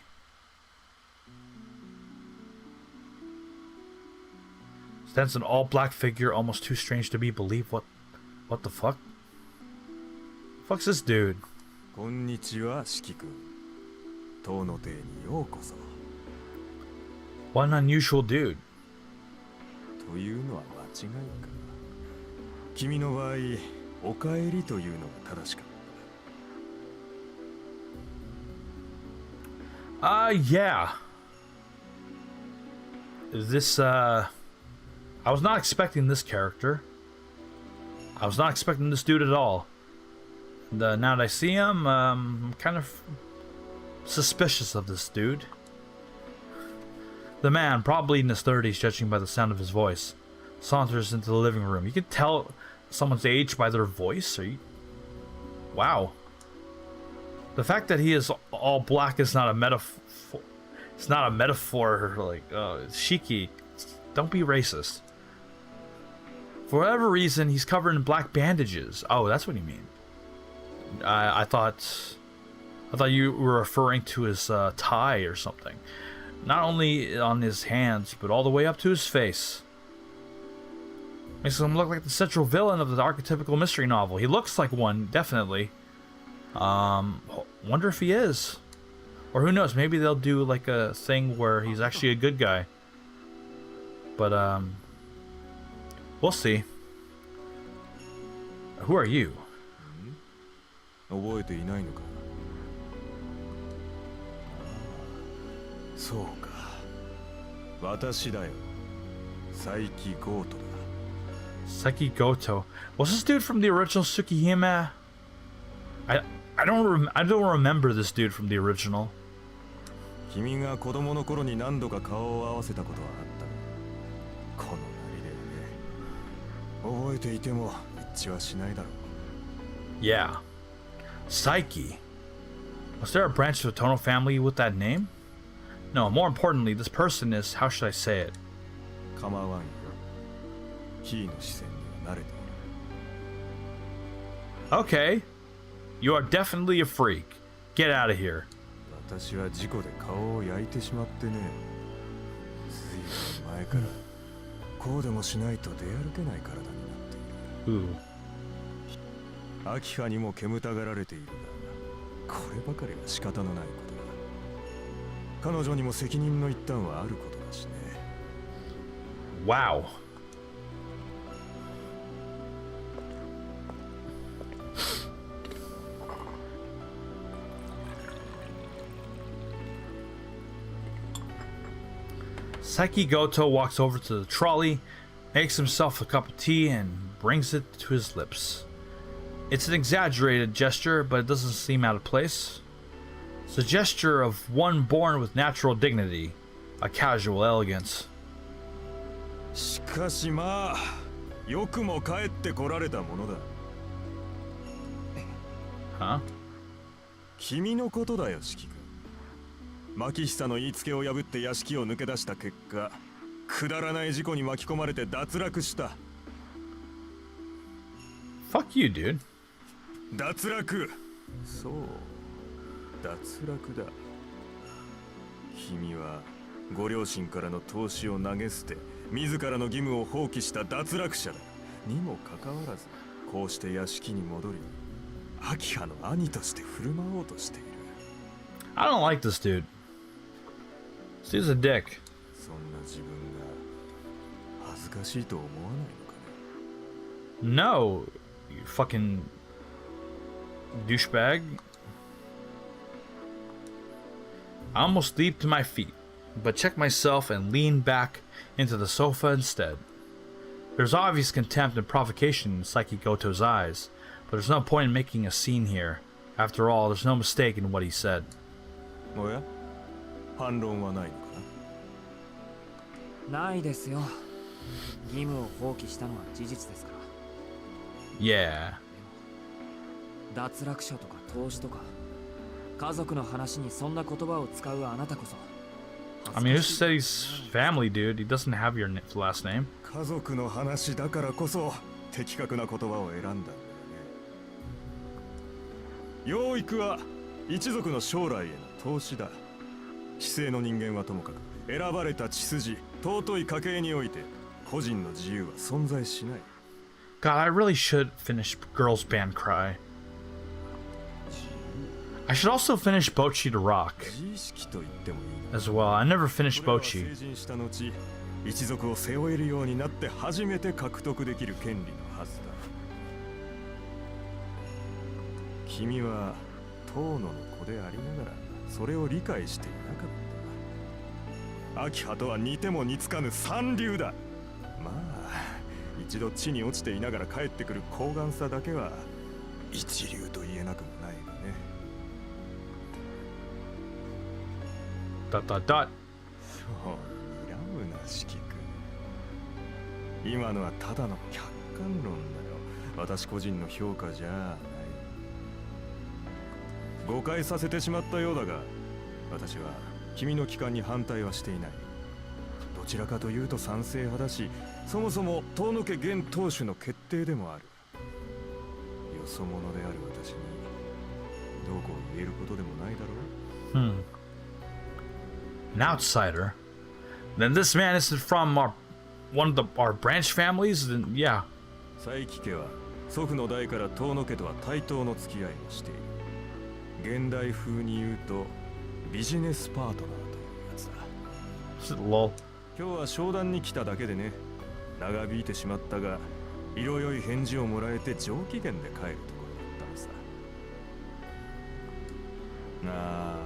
Stands an all-black figure, almost too strange to be believed. What the fuck? Fuck's this dude? こんにちは、四季君。塔の邸にようこそ。What an unusual dude. というのは間違いか。君の場合、おかえりというのが正しかった。Yeah. This, I was not expecting this character. I was not expecting this dude at all. And, now that I see him, I'm kind of suspicious of this dude. The man, probably in his 30s, judging by the sound of his voice, saunters into the living room. You can tell someone's age by their voice. Wow. The fact that he is all black is not a metaphor. It's not a metaphor. Like, Shiki, don't be racist. For whatever reason, he's covered in black bandages. Oh, that's what you mean. I thought you were referring to his tie or something. Not only on his hands, but all the way up to his face. Makes him look like the central villain of the archetypical mystery novel. He looks like one, definitely. Wonder if he is. Or who knows, maybe they'll do like a thing where he's actually a good guy. But, we'll see. Who are you? 覚えていないのか。そうか。私だよ。佐伯ゴートだ。Seki Goto. Was this dude from the original Tsukihime? I don't remember this dude from the original. 君が子供の頃に何度か顔を合わせたことはあった。このなりでね。覚えていても一致はしないだろう。Yeah. Psyche. Was there a branch of the Tono family with that name? No, more importantly, this person is, how should I say it? 構わんよ。キーの視線には慣れている。Okay. You are definitely a freak. Get out of here. 私は事故で顔を焼いてしまってね。ずいぶん前からこうでもしないと出歩けない体になっている。Ooh. 秋葉にも煙たがられているが、こればかりは仕方のないことだ。彼女にも責任の一端はあることだしね。Wow. Seki Goto walks over to the trolley, makes himself a cup of tea, and brings it to his lips. It's an exaggerated gesture, but it doesn't seem out of place. It's a gesture of one born with natural dignity, a casual elegance. しかしまあ、よくも帰ってこられたものだ。Huh? 君のことだよ、四季君。牧久の言いつけを破って屋敷を抜け出した結果、くだらない事故に巻き込まれて脱落した。Fuck you, dude. 脱落。そう脱落だ。君はご両親からの投資を投げ捨て自らの義務を放棄した脱落者だ。にもかかわらずこうして屋敷に戻りアキハの兄として振る舞おうとしている。 I don't like this dude. This dude's a dick. そんな自分が恥ずかしいと思わないのかね。 No, you fucking douchebag. I almost leaped to my feet, but checked myself and leaned back into the sofa instead. There's obvious contempt and provocation in Saiki Goto's eyes, but there's no point in making a scene here. After all, there's no mistake in what he said. おや反論はないのかな。ないですよ。義務を放棄したのは事実ですから。 Yeah. 脱落者とか投資とか家族の話にそんな言葉を使うあなたこそ。 I mean, who said he's family, dude? He doesn't have your last name. 家族の話だからこそ的確な言葉を選んだんだよね。養育は一族の将来への投資だ。知性の人間はともかく選ばれた血筋尊い家系において個人の自由は存在しない。 God, I really should finish Girls Band Cry. I should also finish Bocchi to Rock 自意識と言ってもいいな。 as well. I never finished これは Bocchi. 成人した後一族を背負えるようになって初めて獲得できる権利のはずだ。君は遠野の子でありながらそれを理解していなかった。秋葉とは似ても似つかぬ三流だ。まあ一度地に落ちていながら帰ってくる高顔さだけは一流と言えなくもないよね。 Dot dot dot. そう睨むな四季君。今のはただの客観論だよ。私個人の評価じゃない。誤解させてしまったようだが私は君の帰還に反対はしていない。どちらかというと賛成派だし、そもそも遠野家現当主の決定でもある。よそ者である私にどうこう言えることでもないだろう。 An outsider? Then this man isn't from one of our branch families? Then yeah. 佐伯家は祖父の代から遠野家とは対等の付き合いをしている。現代風に言うとビジネスパートナーというやつだ。 Lol. 今日は商談に来ただけでね。長引いてしまったが色良い返事をもらえて上機嫌で帰るところだったのさ。ああ、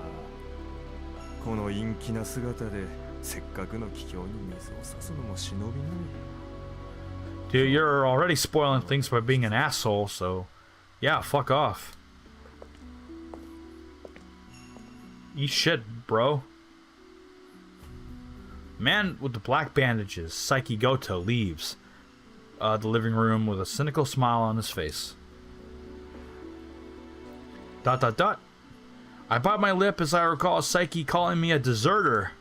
この陰気な姿でせっかくの帰郷に水を差すのも忍びない。 Dude, you're already spoiling things by being an asshole, so yeah, fuck off. Eat shit, bro. Man with the black bandages, Saiki Goto, leaves the living room with a cynical smile on his face. Dot dot dot. I bite my lip as I recall Saiki calling me a deserter.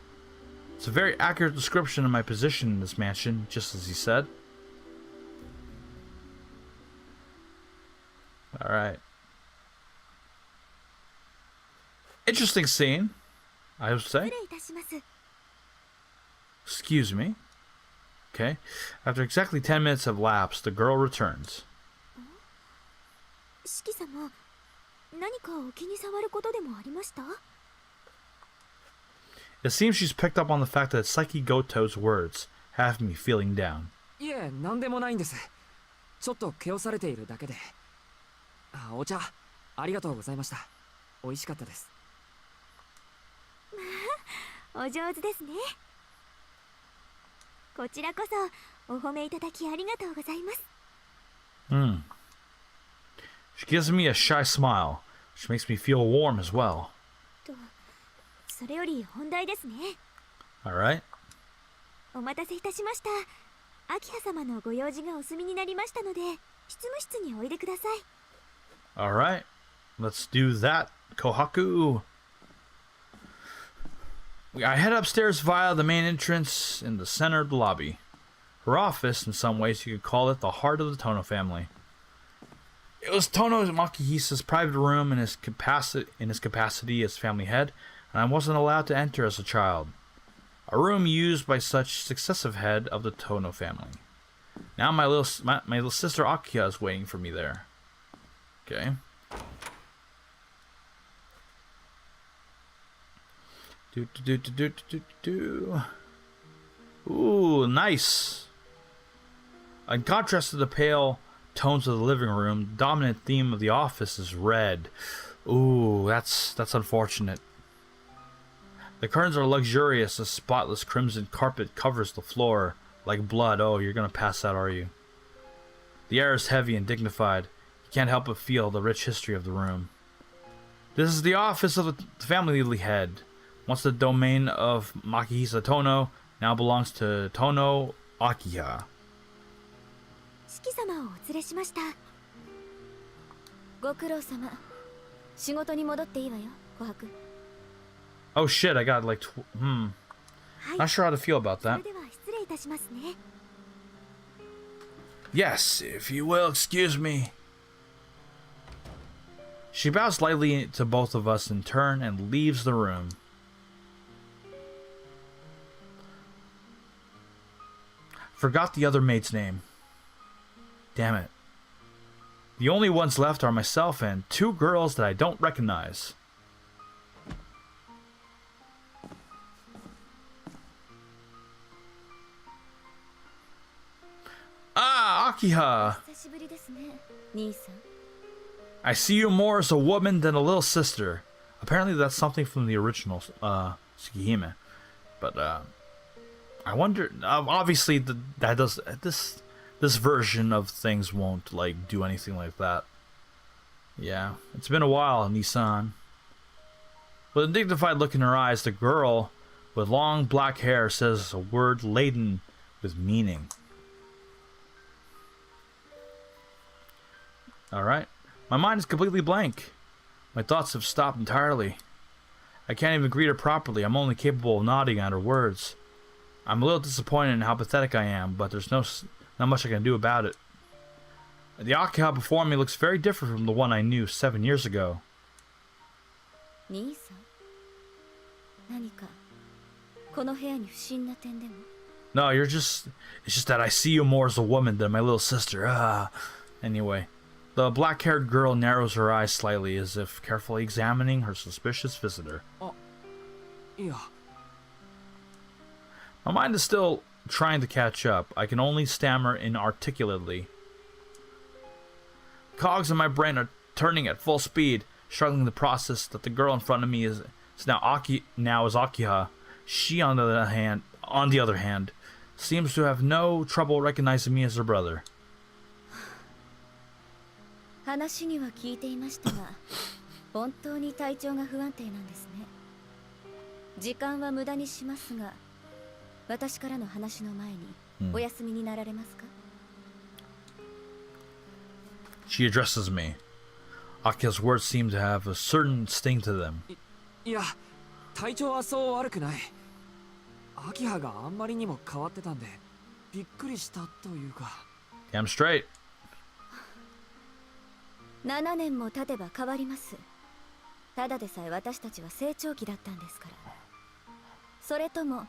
It's a very accurate description of my position in this mansion, just as he said. Alright. Interesting scene, I would say. 失礼いたします。 Excuse me. Okay. After exactly 10 minutes have lapsed, the girl returns. 四季様、何かお気に障ることでもありました？ It seems she's picked up on the fact that Saiki Goto's words have me feeling down. いえ、なんでもないんです。ちょっと気をされているだけで。あ、お茶ありがとうございました。美味しかったです。お上手ですね。こちらこそお褒めいただきありがとうございます。 She gives me a shy smile, which makes me feel warm as well. と、それより本題ですね。 Alright. お待たせいたしました。秋葉様のご用事がお済みになりましたので、執務室においでください。 Alright. Let's do that, Kohaku. I head upstairs via the main entrance in the center of the lobby. Her office, in some ways you could call it the heart of the Tono family. It was Tono Makihisa's private room in his capacity as family head, and I wasn't allowed to enter as a child. A room used by such successive head of the Tono family. Now my little sister Akiha is waiting for me there. Okay. Ooh, nice. In contrast to the pale tones of the living room, the dominant theme of the office is red. Ooh, that's unfortunate. The curtains are luxurious. A spotless crimson carpet covers the floor like blood. Oh, you're gonna pass out, are you? The air is heavy and dignified. You can't help but feel the rich history of the room. This is the office of the family head. Once the domain of Makihisa Tono, now belongs to Tono Akiha. 四季様をお連れしました。ご苦労様。仕事に戻っていいわよ、琥珀。Oh shit, I got likeはい。 Not sure how to feel about それ that. では失礼いたしますね。Yes, if you will excuse me. She bows slightly to both of us in turn and leaves the room. Forgot the other maid's name. Damn it. The only ones left are myself and two girls that I don't recognize. Ah, Akiha! 久しぶりですね、兄さん。I see you more as a woman than a little sister. Apparently that's something from the original Tsukihime. But I wonder, obviously that does this version of things won't like do anything like that. Yeah, it's been a while, Nissan. With a dignified look in her eyes, the girl with long black hair says a word laden with meaning. Alright. My mind is completely blank. My thoughts have stopped entirely. I can't even greet her properly. I'm only capable of nodding at her words. I'm a little disappointed in how pathetic I am, but there's not much I can do about it. The Akiha before me looks very different from the one I knew 7 years ago. 兄さん。何かこの部屋に不審な点でも。 No, it's just that I see you more as a woman than my little sister. Anyway, the black-haired girl narrows her eyes slightly as if carefully examining her suspicious visitor. Yeah. My mind is still trying to catch up. I can only stammer inarticulately. Cogs in my brain are turning at full speed, struggling to process that the girl in front of me is now Akiha. She, on the other hand, seems to have no trouble recognizing me as her brother. 話には聞いていましたが、本当に体調が不安定なんですね。時間は無駄にしますが、私からの話の前にお休みになられますか？ She addresses me. Akiha's words seem to have a certain sting to them. いや、体調はそう悪くない。アキハがあんまりにも変わってたんで、びっくりしたというか。Damn straight. 7年も経てば変わります。ただでさえ私たちは成長期だったんですから。それとも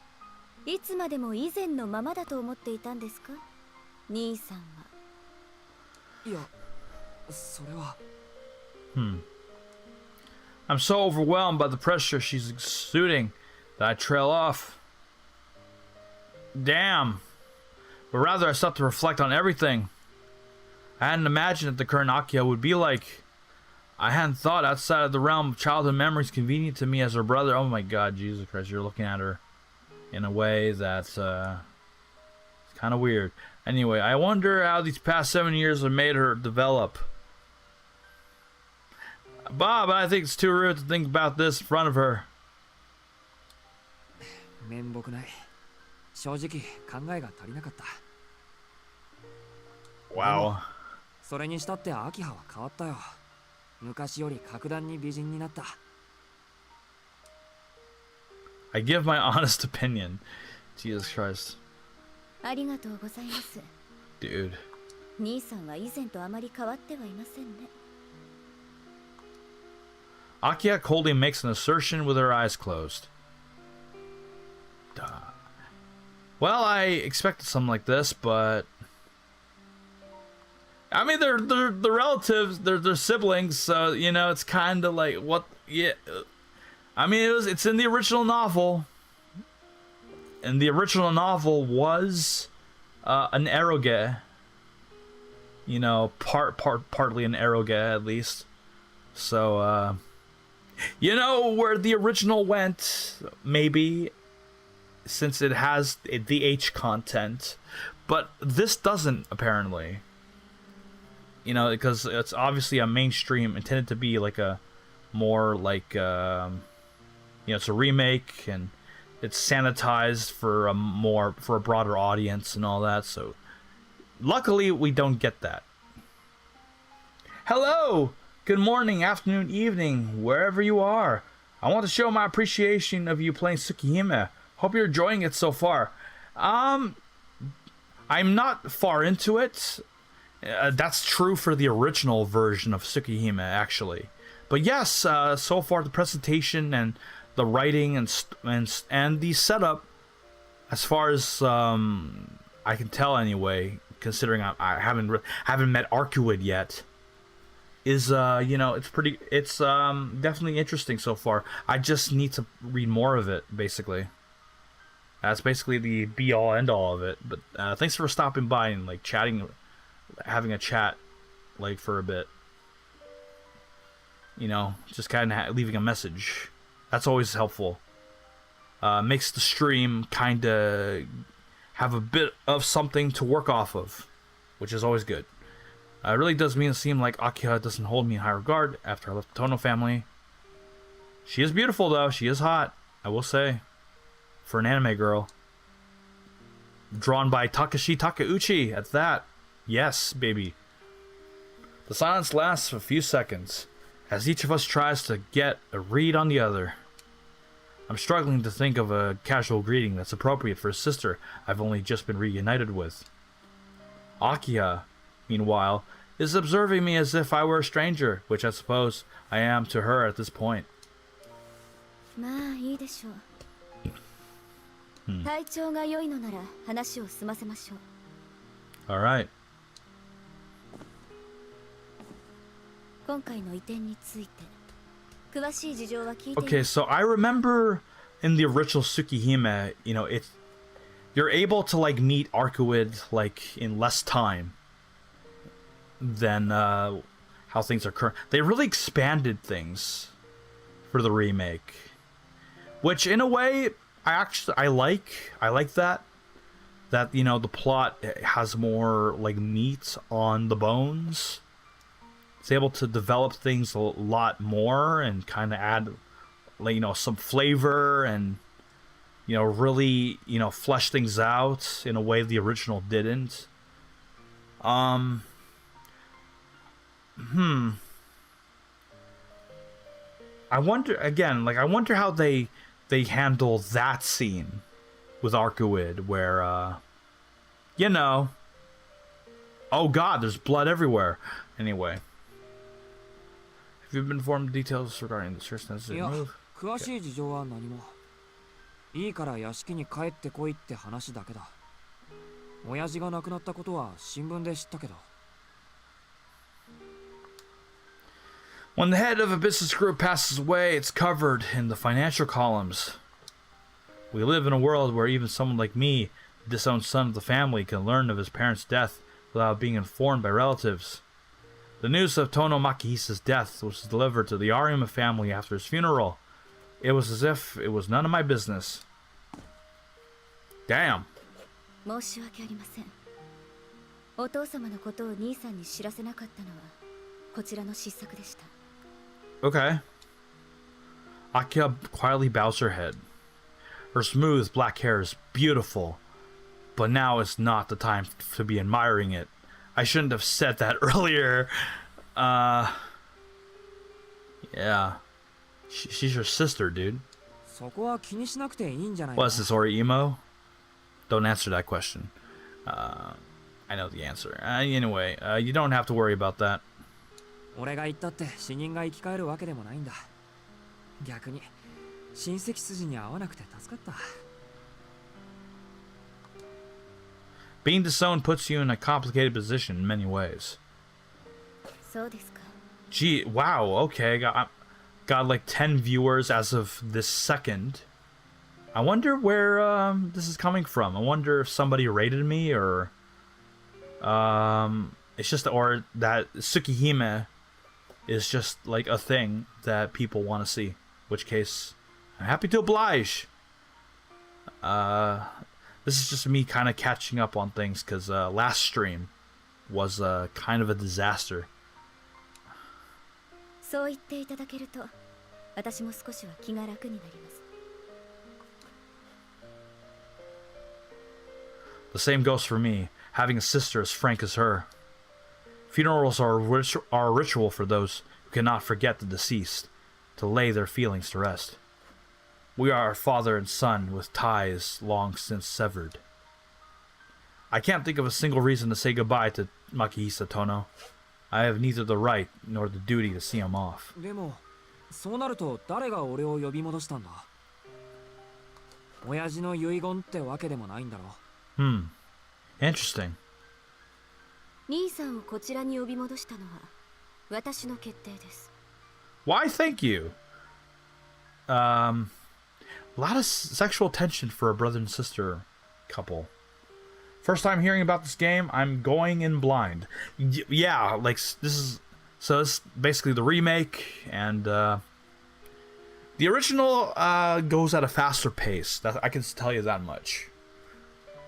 いつまでも以前のままだと思っていたんですか、兄さんは。いや、それは。I'm so overwhelmed by the pressure she's exuding that I trail off. Damn. But rather I start to reflect on everything. I hadn't imagined that the current Akiha would be like. I hadn't thought outside of the realm of childhood memories convenient to me as her brother. Oh my god, Jesus Christ, you're looking at her in a way that's kind of weird. Anyway, I wonder how these past 7 years have made her develop. Bob, I think it's too rude to think about this in front of her. 面目ない。正直考えが足りなかった。 Wow. それにしたってアキハは変わったよ。昔より格段に美人になった。 I give my honest opinion. Jesus Christ. ありがとうございます。 Dude. 兄さんは以前とあまり変わってはいませんね。 Akia coldly makes an assertion with her eyes closed. Duh. Well, I expected something like this, but I mean, they're relatives, they're siblings, so you know it's kind of like what. Yeah, I mean it's in the original novel, and the original novel was an eroge. You know, partly an eroge at least. So you know where the original went, maybe, since it has the H content, but this doesn't apparently. You know, because it's obviously a mainstream, intended to be like a more like you know, it's a remake and it's sanitized for a broader audience and all that. So luckily we don't get that. Hello, good morning, afternoon, evening, wherever you are. I want to show my appreciation of you playing Tsukihime. Hope you're enjoying it so far. I'm not far into it. That's true for the original version of Tsukihime, actually. But yes, so far the presentation and the writing and the setup, as far as I can tell anyway, considering I haven't met Arcuid yet, is you know, it's definitely interesting so far. I just need to read more of it, basically. That's basically the be all end all of it. But thanks for stopping by and like chatting, having a chat like for a bit. You know, just kind of leaving a message. That's always helpful. Makes the stream kind of have a bit of something to work off of, which is always good. It really does seem like Akiha doesn't hold me in high regard after I left the Tono family. She is beautiful though. She is hot, I will say, for an anime girl. Drawn by Takashi Takeuchi at that. Yes, baby. The silence lasts a few seconds as each of us tries to get a read on the other. I'm struggling to think of a casual greeting that's appropriate for a sister I've only just been reunited with. Akiha, meanwhile, is observing me as if I were a stranger, which I suppose I am to her at this point. まあいいでしょう。体調が良いのなら話を済ませましょう。 Alright. 今回の移転について詳しい事情は聞いてい Okay, so I remember in the original Tsukihime, you know, you're able to like meet Arcuid like in less time than how things are current. They really expanded things for the remake, which in a way I like that you know the plot has more like meat on the bones. It's able to develop things a lot more and kind of add, like, you know, some flavor and, you know, really, you know, flesh things out in a way the original didn't. I wonder again, like I wonder how they handle that scene with Arcuid where you know, oh god, there's blood everywhere. Anyway, have you been informed details regarding the search necessary move? 詳しい事情は何も。いいから屋敷に帰ってこいって話だけだ。親父が亡くなったことは新聞で知ったけど。When the head of a business group passes away, it's covered in the financial columns. We live in a world where even someone like me, the disowned son of the family, can learn of his parents' death without being informed by relatives. The news of Tono Makihisa's death was delivered to the Arima family after his funeral. It was as if it was none of my business. Damn. 申し訳ありません。お父様のことを兄さんに知らせなかったのはこちらの失策でした。 Okay. Akiha quietly bows her head. Her smooth black hair is beautiful, but now is not the time to be admiring it. I shouldn't have said that earlier. Yeah. She's your sister, dude. そこは気にしなくていいんじゃないか What is this, Ori emo? Don't answer that question. I know the answer. Anyway, you don't have to worry about that. 俺が言ったって死人が生き返るわけでもないんだ。逆に親戚筋に合わなくて助かった。Being disowned puts you in a complicated position in many ways. そうですか。 Gee, wow, okay, got like 10 viewers as of this second. I wonder where this is coming from. I wonder if somebody rated me, or it's just, or that Tsukihime is just like a thing that people want to see. Which case, I'm happy to oblige. This is just me kind of catching up on things, because last stream was kind of a disaster. そう言っていただけると、私も少しは気が楽になります。 The same goes for me, having a sister as frank as her. Funerals are a ritual for those who cannot forget the deceased, to lay their feelings to rest. We are father and son with ties long since severed. I can't think of a single reason to say goodbye to Makihisa Tono. I have neither the right nor the duty to see him off. でもそうなると誰が俺を呼び戻したんだ。親父の遺言ってわけでもないんだろ。Interesting. 兄さんをこちらに呼び戻したのは私の決定です。 Why, thank you. A lot of sexual tension for a brother and sister couple. First time hearing about this game, I'm going in blind. Yeah, like this is basically the remake, and the original goes at a faster pace. I can tell you that much.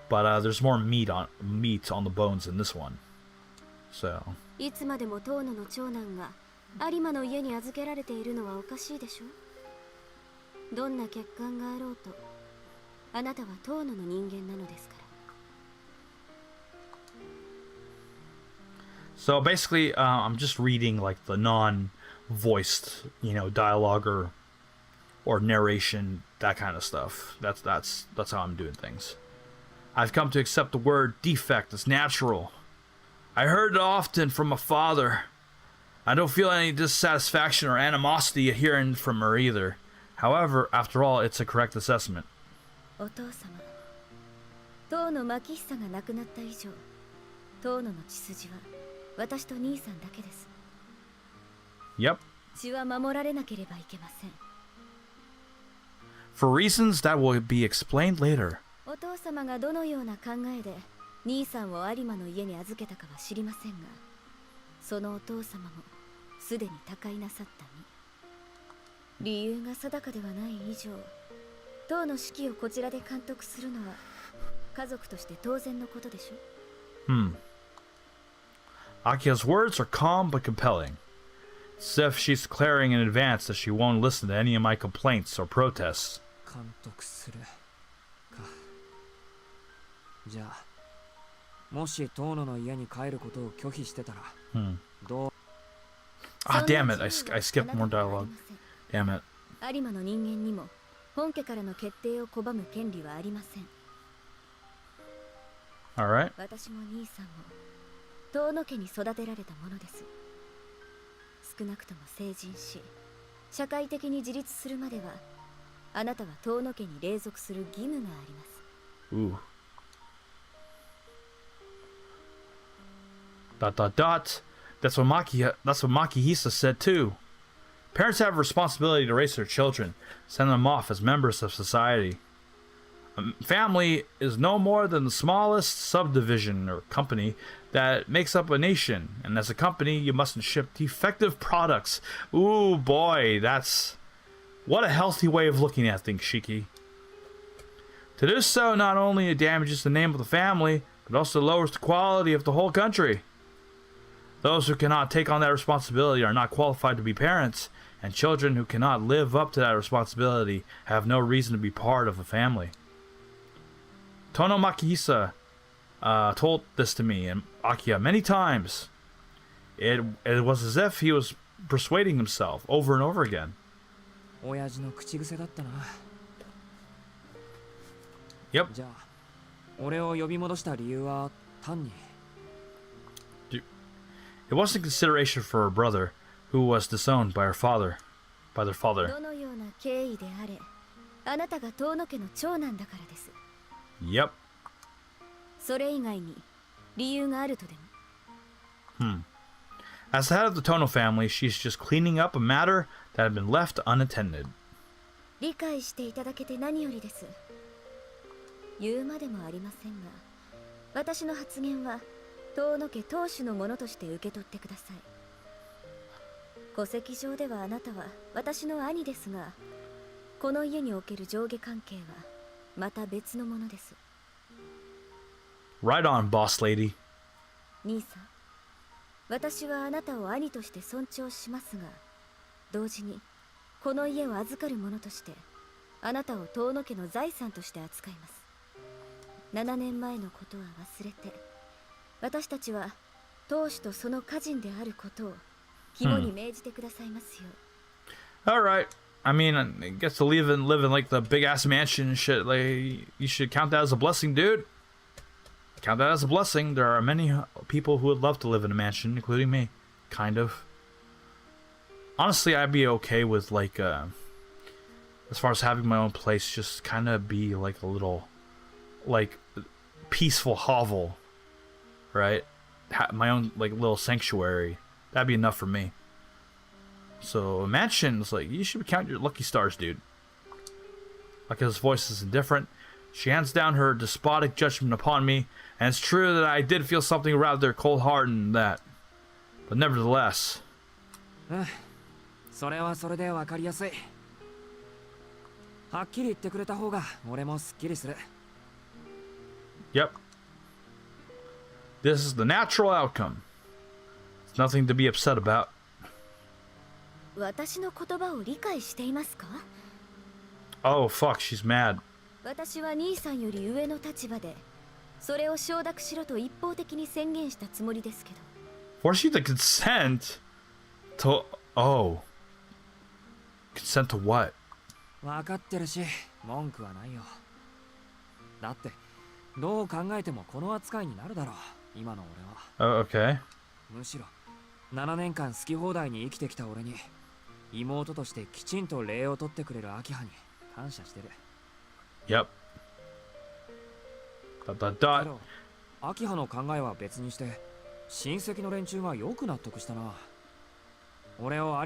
But there's more meat on the bones in this one. So. いつまでも遠野の長男が有馬の家に預けられているのはおかしいでしょ。どんな欠陥があろうと、あなたは遠野の人間なのですから。 So basically, I'm just reading like the non-voiced, dialogue or narration, that kind of stuff. That's how I'm doing things. I've come to accept the word defect as natural. I heard it often from my father. I don't feel any dissatisfaction or animosity hearing from her either. However, after all, it's a correct assessment. お父様、遠野牧久が亡くなった以上、遠野の血筋は私と兄さんだけです。 Yep. 血は守られなければいけません。 For reasons that will be explained later. お父様がどのような考えで兄さんを有馬の家に預けたかは知りませんが、そのお父様もすでに他界なさった身。理由が定かではない以上、当の指揮をこちらで監督するのは家族として当然のことでしょ。Akia's words are calm but compelling. It's as if she's declaring in advance that she won't listen to any of my complaints or protests. 監督するか。じゃあもし遠野の家に帰ることを拒否してたら、どう Ah, damn it, I skipped more dialogue. Damn it. 有馬の人間にも本家からの決定を拒む権利はありません。 Alright. 私も兄さんも遠野家に育てられたものです。少なくとも成人し社会的に自立するまではあなたは遠野家に隷属する義務があります。 Ooh. ... That's what Makihisa said too. Parents have a responsibility to raise their children, send them off as members of society. A family is no more than the smallest subdivision or company that makes up a nation, and as a company, you mustn't ship defective products. Ooh boy, that's... what a healthy way of looking at things, Shiki. To do so not only damages the name of the family, but also lowers the quality of the whole country. Those who cannot take on that responsibility are not qualified to be parents, and children who cannot live up to that responsibility have no reason to be part of a family. Tono Makihisa told this to me and Akiya many times. It was as if he was persuading himself over and over again. 親父の口癖だったな。 Yep. じゃあ俺を呼び戻した理由は単に It wasn't consideration for her brother, who was disowned by their father. どのような経緯であれ、あなたが遠野家の長男だからです。 Yep. それ以外に理由があるとでも。As the head of the Tono family, she's just cleaning up a matter that had been left unattended. 理解していただけて何よりです。言うまでもありませんが、私の発言は遠野家当主のものとして受け取ってください。戸籍上ではあなたは私の兄ですが、この家における上下関係はまた別のものです。 Right on, boss lady. 兄さん、私はあなたを兄として尊重しますが、同時にこの家を預かる者としてあなたを遠野家の財産として扱います。7年前のことは忘れて、私たちは当主とその家人であることを肝に銘じてくださいますよ。Alright. I mean, I guess to live in like the big ass mansion and shit, like, you should count that as a blessing, dude. Count that as a blessing. There are many people who would love to live in a mansion, including me. Kind of. Honestly, I'd be okay with, like, as far as having my own place, just kind of be like a little, like, peaceful hovel, right? My own, like, little sanctuary. That'd be enough for me. So, a mansion is like, you should count your lucky stars, dude. Like, his voice is indifferent. She hands down her despotic judgment upon me, and it's true that I did feel something rather cold-hearted in that. But nevertheless... それはそれでわかりやすい。はっきり言ってくれた方が俺もすっきりする。 Yep. This is the natural outcome. It's nothing to be upset about. 私の言葉を理解していますか？ Oh, fuck, she's mad. 私は兄さんより上の立場で、それを承諾しろと一方的に宣言したつもりですけど。Force you to consent to... Oh. Consent to what? わかってるし、文句はないよ。だって、どう考えてもこの扱いになるだろう、今の俺は。Oh, okay. むしろ、7年間好き放題に生きてきた俺に、妹としてきちんと礼を取ってくれる明葉に感謝してる。Yep. Dot. 明葉の考えは別にして、親戚の連中がよく納得したな。俺を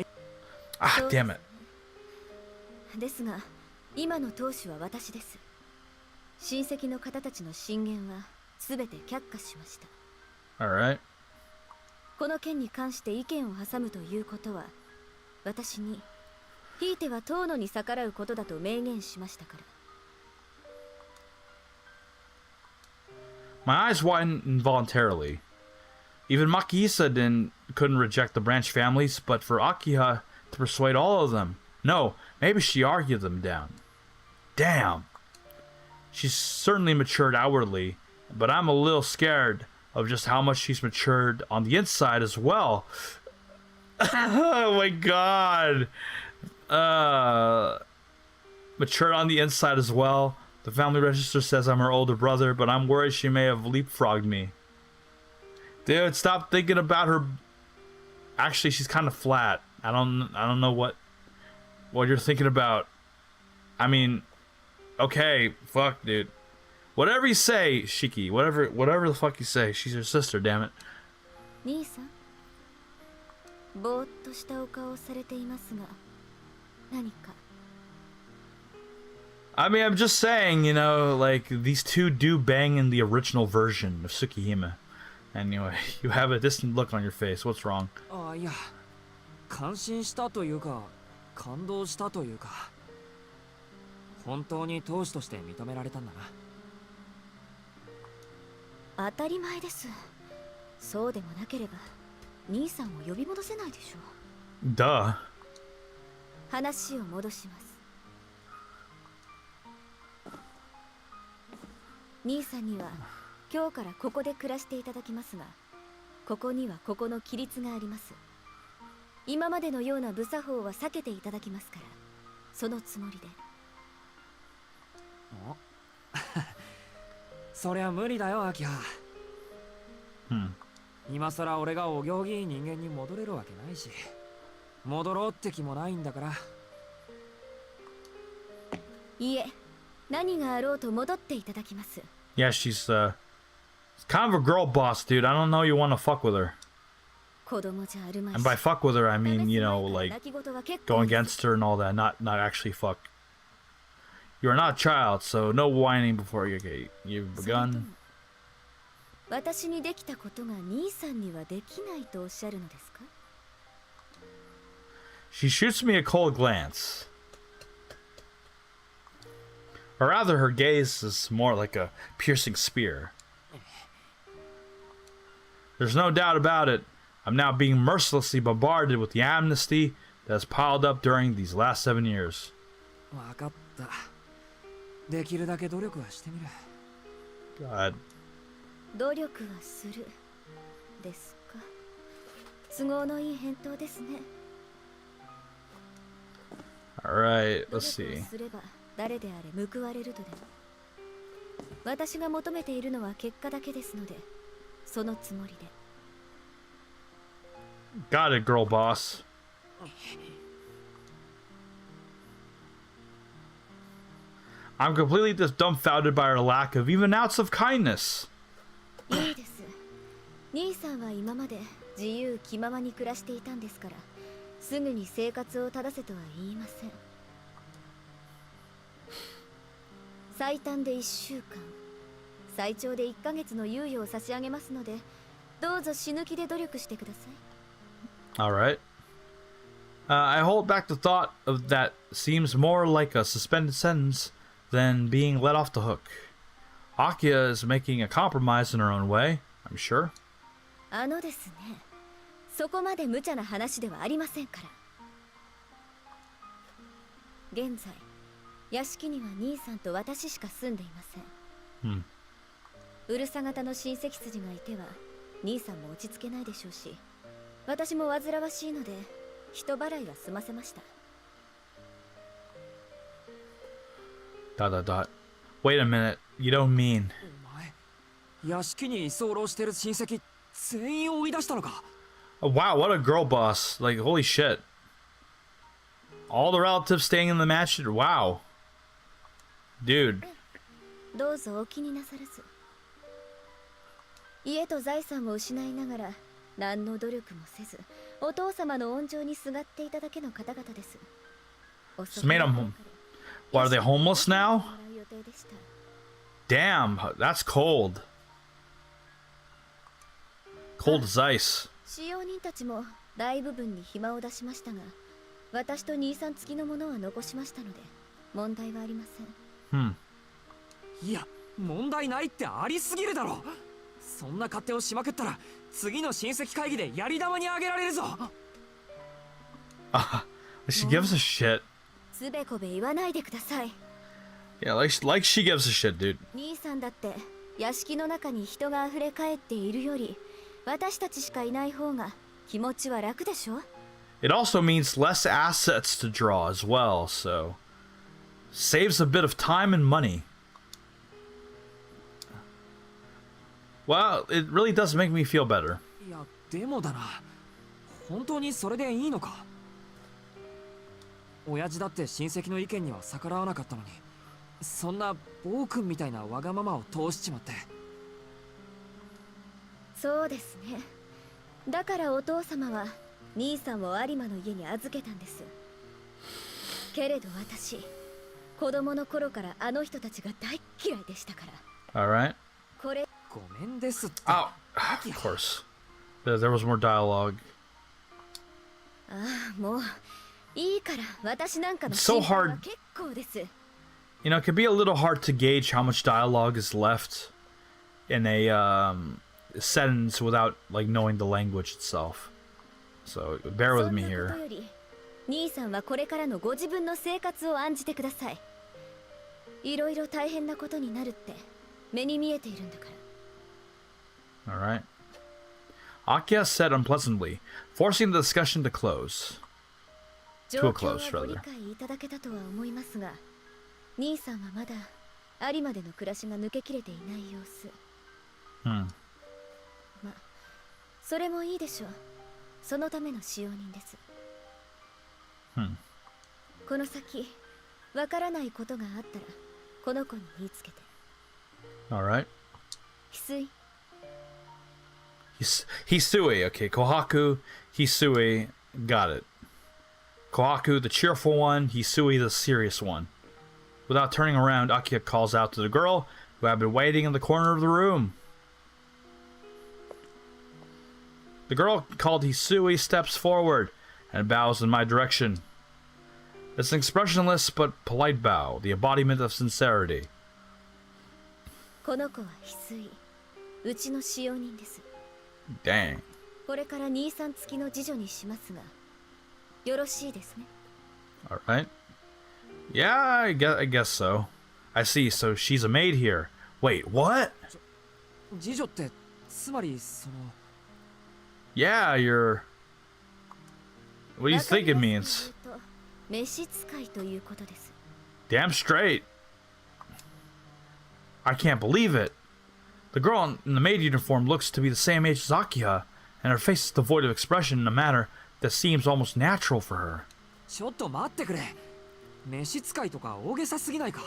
Ah, damn it. ですが、今の当主は私です。親戚の方たちの進言は全て却下しました。Alright. この件に関して意見を挟むということは、私に、ひいては遠野に逆らうことだと明言しましたから。My eyes widened involuntarily. Even Makihisa couldn't reject the branch families, but for Akiha to persuade all of them, no, maybe she argued them down. Damn. She's certainly matured outwardly, but I'm a little scared of just how much she's matured on the inside as well. Oh my god. Matured on the inside as well. The family register says I'm her older brother, but I'm worried she may have leapfrogged me. Dude, stop thinking about her. Actually, she's kind of flat. I don't know what you're thinking about. I mean, okay, fuck, dude. Whatever you say, Shiki. Whatever the fuck you say. She's your sister, damn it. 兄さん、ぼーっとしたお顔をされていますが、何か。I mean, I'm just saying, you know, like, these two do bang in the original version of Tsukihime. Anyway, you have a distant look on your face. What's wrong? あ、いや、感心したというか、感動したというか、本当に当主として認められたんだな。当たり前です。そうでもなければ、兄さんを呼び戻せないでしょう。Duh. 話を戻します。兄さんには今日からここで暮らしていただきますが、ここにはここの規律があります。今までのような無作法は避けていただきますから、そのつもりで。おそりゃ無理だよ、アキハ。今さら俺がお行儀いい人間に戻れるわけないし、戻ろうって気もないんだから。いえ、何があろうと戻っていただきます。 Yeah, she's kind of a girl boss, dude. I don't know you want to fuck with her. 子供じゃあるまいし And by fuck with her, I mean, you know, 試す前から like 泣き言は結 go 構です against her and all that, not actually fuck. You are not a child, so no whining before you get you've それとも begun. 私にできたことが兄さんにはできないとおっしゃるのですか？ She shoots me a cold glance. Or rather, her gaze is more like a piercing spear. There's no doubt about it. I'm now being mercilessly bombarded with the amnesty that has piled up during these last 7 years. わかった。できるだけ努力はしてみる。God. 努力はするですか。都合のいい返答ですね。 Alright, 努 let's 力を see. すれば誰であれ報われるとでも。私が求めているのは結果だけですので、そのつもりで。 Got it, girl boss. I'm completely just dumbfounded by her lack of even ounce of kindness. いいです。兄さんは今まで自由気ままに暮らしていたんですから、すぐに生活を正せとは言いません。最短で1週間、最長で1ヶ月の猶予を差し上げますので、どうぞ死ぬ気で努力してください。 Alright. I hold back the thought of that seems more like a suspended sentence than being let off the hook. Akia is making a compromise in her own way, I'm sure. ですね、そこまで無茶な話ではありませんから。現在、屋敷には兄さんと私しか住んでいません。うるさ型の親戚筋がいては、兄さんも落ち着けないでしょうし、私も煩わしいので、人払いは済ませました。 Wait a minute, you don't mean... お前、屋敷に居候してる親戚全員追い出したのか。 Oh, wow, what a girl boss. Like, holy shit. All the relatives staying in the mansion? Wow. Dude. どうぞお気になさらず。家と財産を失いながら何の努力もせず、お父様の温情にすがっていただけの方々です。 Just made them... What, are they homeless now? Damn, that's cold. Cold as ice. 使用人たちも大部分に暇を出しましたが、私と兄さん付きのものは残しましたので、問題はありません。いや、問題ないってありすぎるだろ。そんな勝手をしまくったら、次の親戚会議でやり玉にあげられるぞ。She gives a shit. つべこべ言わないでください。 Yeah, like she gives a shit, dude. 兄さんだって屋敷の中に人が溢れ返っているより、私たちしかいない方が気持ちは楽でしょ。 It also means less assets to draw as well, so saves a bit of time and money. Well, it really does make me feel better. いや、でもだな。本当にそれでいいのか。親父だって親戚の意見には逆らわなかったのに、そんな暴君みたいなわがままを通しちまって。そうですね。だからお父様は兄さんを有馬の家に預けたんです。けれど私、子供の頃からあの人たちが大嫌いでしたから。 Alright. これごめんですって。Oh, of course. There was more dialogue. ああ、もういいから私なんかの So 心配は hard. 結構です。 You know, it can be a little hard to gauge how much dialogue is left in a sentence without like knowing the language itself. So bear with そん me なこと here. より、兄さんはこれからのご自分の生活を案じてください。いろいろ大変なことになるって目に見えているんだから。 Alright. Akia said unpleasantly, forcing the discussion to close. 状 To a 況 close, はご理 rather. 解いただけたとは思いますが、兄さんはまだ有馬での暮らしが抜けきれていない様子。それもいいでしょう。そのための使用人です。この先わからないことがあったらこの子に言いつけて。 Alright. 翡翠。 Hisui. Okay, Kohaku, Hisui. Got it. Kohaku, the cheerful one. Hisui, the serious one. Without turning around, Akiha calls out to the girl who had been waiting in the corner of the room. The girl called Hisui steps forward and bows in my direction. It's an expressionless but polite bow, the embodiment of sincerity. この子は翡翠。うちの使用人です。 Dang. これから兄さん付きの次女にしますが、よろしいですね。 Alright. Yeah, I guess so. I see, so she's a maid here. Wait, what? 次女ってつまりその Yeah, you're... What do you think it means? 召使いということです。 Damn straight. I can't believe it. The girl in the maid uniform looks to be the same age as Akiha, and her face is devoid of expression in a manner that seems almost natural for her. ちょっと待ってくれ。召使いとか大げさすぎないか。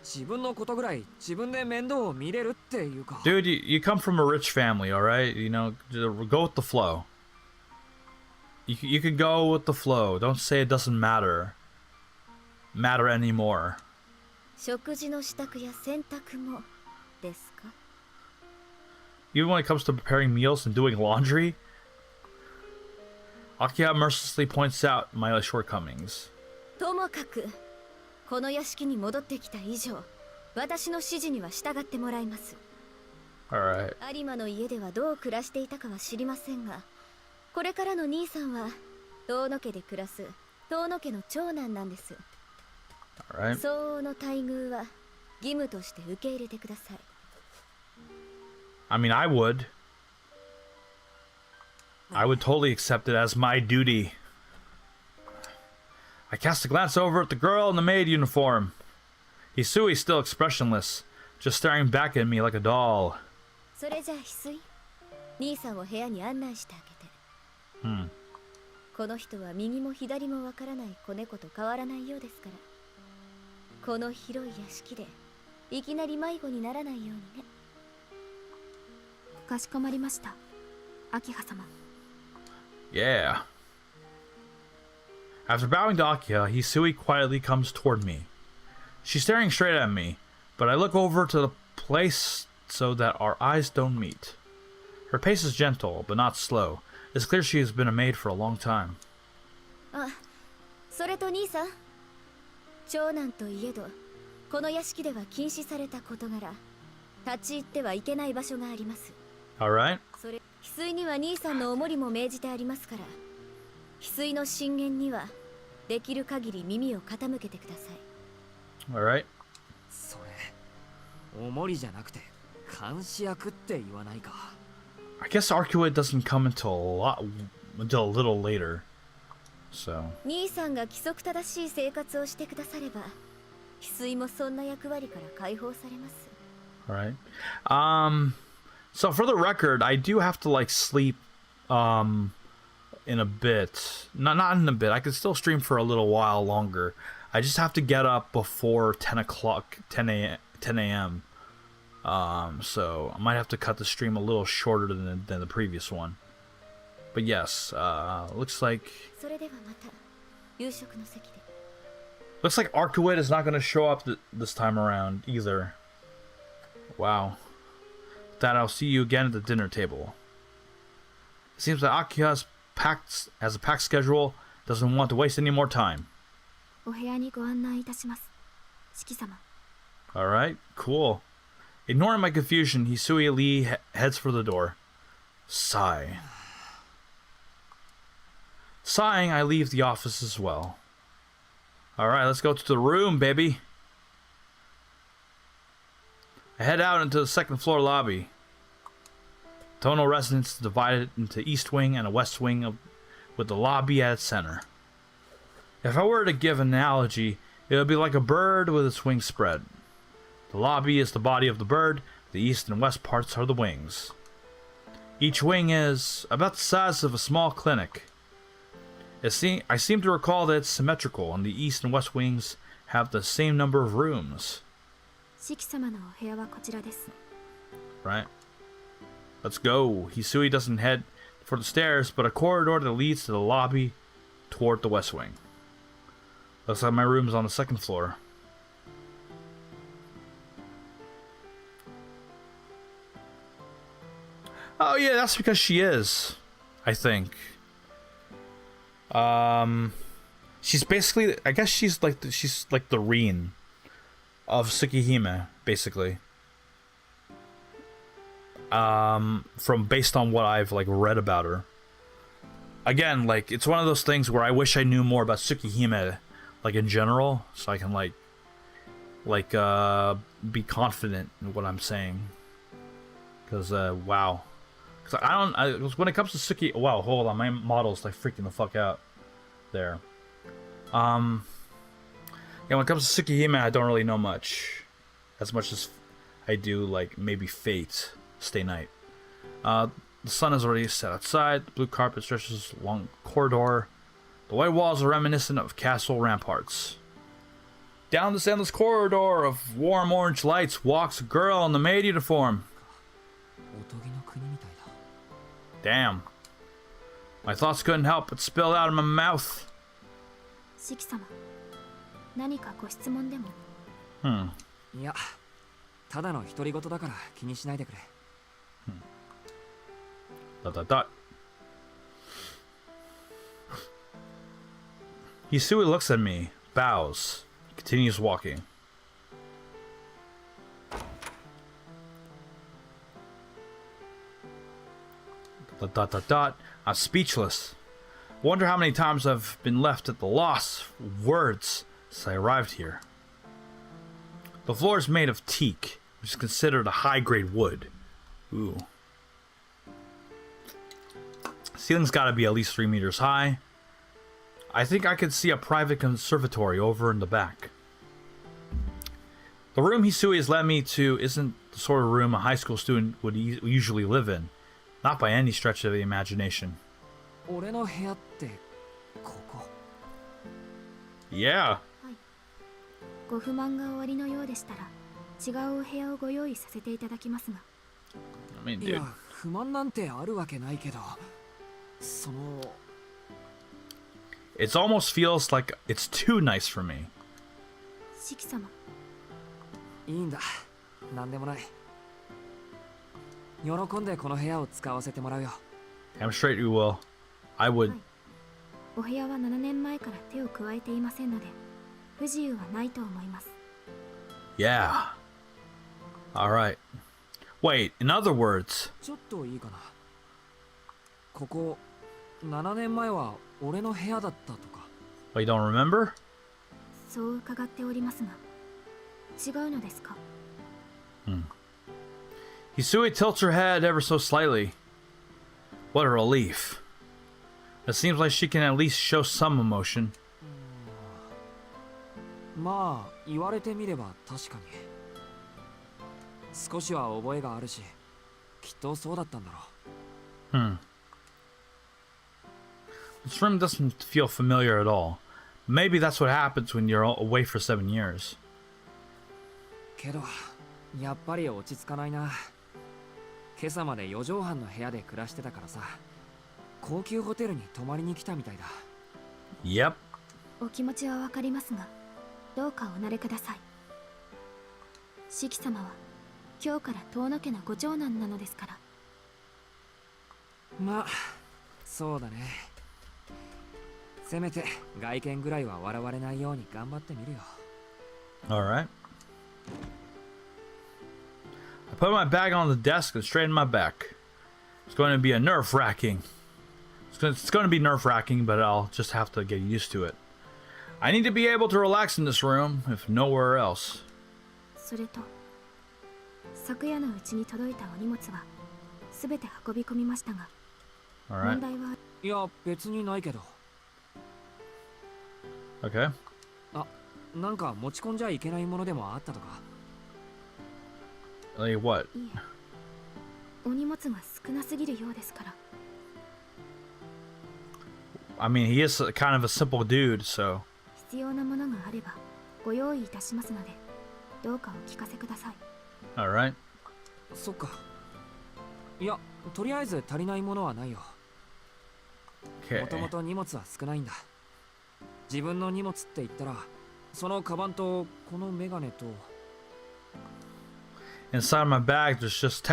自分のことぐらい自分で面倒を見れるっていうか。 Dude, you come from a rich family, alright? You know, go with the flow. You could go with the flow. Don't say it doesn't matter anymore. 食事の支度や洗濯もですか？ Even when it comes to preparing meals and doing laundry? Akiha mercilessly points out my shortcomings. ともかくこの屋敷に戻ってきた以上、私の指示には従ってもらいます。 Alright. 有馬の家ではどう暮らしていたかは知りませんが、これからの兄さんは遠野家で暮らす遠野家の長男なんです。 Alright. 相応の待遇は義務として受け入れてください。 I mean, I would. I would totally accept it as my duty. I cast a glance over at the girl in the maid uniform. Hisui's still expressionless, just staring back at me like a doll. それじゃあ翡翠、兄さんを部屋に案内してあげて。この人は右も左もわからない子猫と変わらないようですから、この広い屋敷でいきなり迷子にならないようにね。かしこまりました、秋葉様。 Yeah. After bowing to Akiha, Hisui quietly comes toward me. She's staring straight at me, but I look over to the place so that our eyes don't meet. Her pace is gentle, but not slow. It's clear she has been a maid for a long time. あ、それと兄さん、長男といえどこの屋敷では禁止された事柄、立ち入ってはいけない場所があります。 Alright. それ、翡翠には兄さんのお守りも命じてありますから、翡翠の進言にはできる限り耳を傾けてください。 Alright. それお守りじゃなくて監視役って言わないか。 I guess Arcuate doesn't come until a little later. So. 兄さんが規則正しい生活をしてくだされば、翡翠もそんな役割から解放されます。 Alright. So for the record, I do have to like sleep in a bit. Not in a bit. I could still stream for a little while longer. I just have to get up before 10 a.m. So I might have to cut the stream a little shorter than the previous one. But yes, looks like それではまた夕食の席で。 looks like Arcuate is not going to show up this time around either. Wow. With that, I'll see you again at the dinner table. It seems that Akiha has a packed schedule, doesn't want to waste any more time. お部屋にご案内いたします、四季様。 Alright, cool. Ignoring my confusion, Hisui Lee heads for the door. Sigh. Sighing, I leave the office as well. Alright, let's go to the room, baby. I head out into the second floor lobby. Tonal residence is divided into east wing and a west wing with the lobby at its center. If I were to give an analogy, it would be like a bird with its wings spread. The lobby is the body of the bird, the east and west parts are the wings. Each wing is about the size of a small clinic. I seem to recall that it's symmetrical, and the east and west wings have the same number of rooms. 四季様のお部屋はこちらです。 Right? Let's go. Hisui doesn't head for the stairs, but a corridor that leads to the lobby toward the west wing. Looks like my room's on the second floor. Oh yeah, that's because she is, I think. She's basically, I guess she's like the Reen of Tsukihime, basically. From based on what I've like read about her. Again, like it's one of those things where I wish I knew more about Tsukihime, like in general, so I can be confident in what I'm saying. Because wow. Cause when it comes to Suki, wow, hold on, my model's like freaking the fuck out there. Yeah, when it comes to Tsukihime, I don't really know much as I do like maybe Fate, Stay Night. The sun is already set outside. The blue carpet stretches along the corridor. The white walls are reminiscent of castle ramparts. Down this endless corridor of warm orange lights walks a girl in the maid uniform. Damn. My thoughts couldn't help but spill out of my mouth. 四季様、何かご質問でも。いや、ただの独り言だから気にしないでくれ。Hisui looks at me, bows, continues walking. I'm speechless. Wonder how many times I've been left at the loss for words since I arrived here. The floor is made of teak, which is considered a high-grade wood. Ooh. Ceiling's gotta be at least 3 meters high. I think I could see a private conservatory over in the back. The room Hisui has led me to isn't the sort of room a high school student would usually live in. Not by any stretch of the imagination. 俺の部屋ってここ。Yeah. ご不満がおありのようでしたら、違うお部屋をご用意させていただきますが。I mean, い dude. や、不満なんてあるわけないけど、その。It almost feels like it's too nice for me. 四季様。いいんだ。なんでもない。喜んでこの部屋を使わせてもらうよ。I'm straight you will. I would. お部屋は7年前から手を加えていませんので、不自由はないと思います。Yeah. Alright. Wait, in other words. ちょっといいかな。ここ、7年前は俺の部屋だったとか。Oh, you don't remember? そう伺っておりますが、違うのですか？ Hisui tilts her head ever so slightly. What a relief. It seems like she can at least show some emotion. まあ、言われてみれば確かに。少しは覚えがあるし、きっとそうだったんだろう。This room doesn't feel familiar at all. Maybe that's what happens when you're away for 7 years. けど、やっぱり落ち着かないな。今朝まで4畳半の部屋で暮らしてたからさ、高級ホテルに泊まりに来たみたいだ。Yep. お気持ちはわかりますが、どうかお慣れください。四季様は今日から遠野家のご長男なのですから。まあ、そうだね。せめて外見ぐらいは笑われないように頑張ってみるよ。Alright. I put my bag on the desk and straighten my back. It's going to be a nerve-wracking. It's going to be nerve-wracking, but I'll just have to get used to it. I need to be able to relax in this room, if nowhere else. それと、昨夜のうちに届いたお荷物はすべて運び込みましたが、問 Alright. 題は。いや、別にないけど。Okay. あ、なんか持ち込んじゃいけないものでもあったとか。Like what? いえ、お荷物が少なすぎるようですから。 I mean, he is kind of a simple dude, so. 必要なものがあればご用意いたしますので、どうかお聞かせください。 Alright. そっか。いや、とりあえず足りないものはないよ。も Okay. ともと荷物は少ないんだ。自分の荷物って言ったら、そのカバンとこのメガネと。 Inside my bag, there's just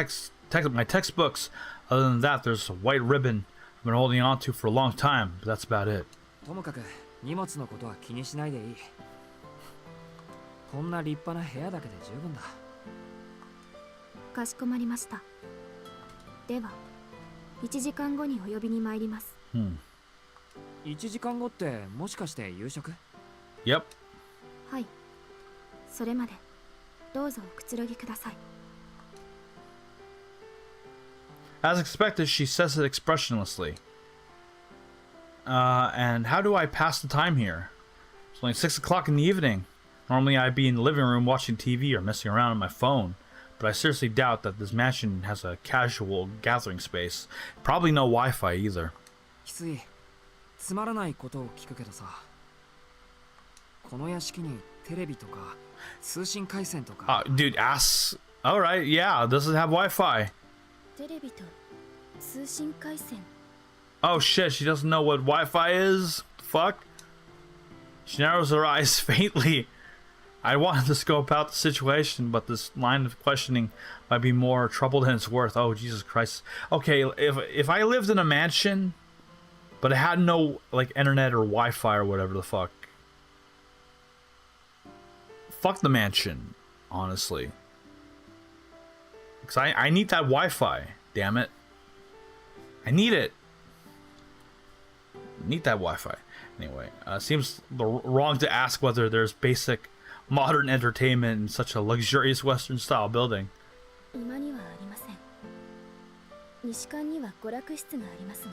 my textbooks. Other than that, there's a white ribbon I've been holding on to for a long time, but that's about it. ともかく荷物のことは気にしないでいい。こんな立派な部屋だけで十分だ。かしこまりました。では1時間後にお呼びに参ります。1時間後ってもしかして夕食？ Yep. はい、それまでどうぞおくつろぎください。 As expected, she says it expressionlessly. And how do I pass the time here? It's only 6 o'clock in the evening. Normally I'd be in the living room watching TV or messing around on my phone, but I seriously doubt that this mansion has a casual gathering space. Probably no Wi-Fi either. 翡翠、つまらないことを聞くけどさ、この屋敷にテレビとか通信回線とか。 Dude, ask. Alright, yeah, does it have Wi-Fi? テレビと通信回線。 Oh shit, she doesn't know what Wi-Fi is? Fuck? She narrows her eyes faintly. I wanted to scope out the situation, but this line of questioning might be more trouble than it's worth. Oh, Jesus Christ. Okay, if I lived in a mansion, but it had no, like, internet or Wi-Fi or whatever the fuck. Fuck the mansion, honestly. Because I need that Wi-Fi, damn it. I need it. Need that Wi-Fi. Anyway, seems wrong to ask whether there's basic modern entertainment in such a luxurious Western style building. 今にはありません。西館には娯楽室がありますが、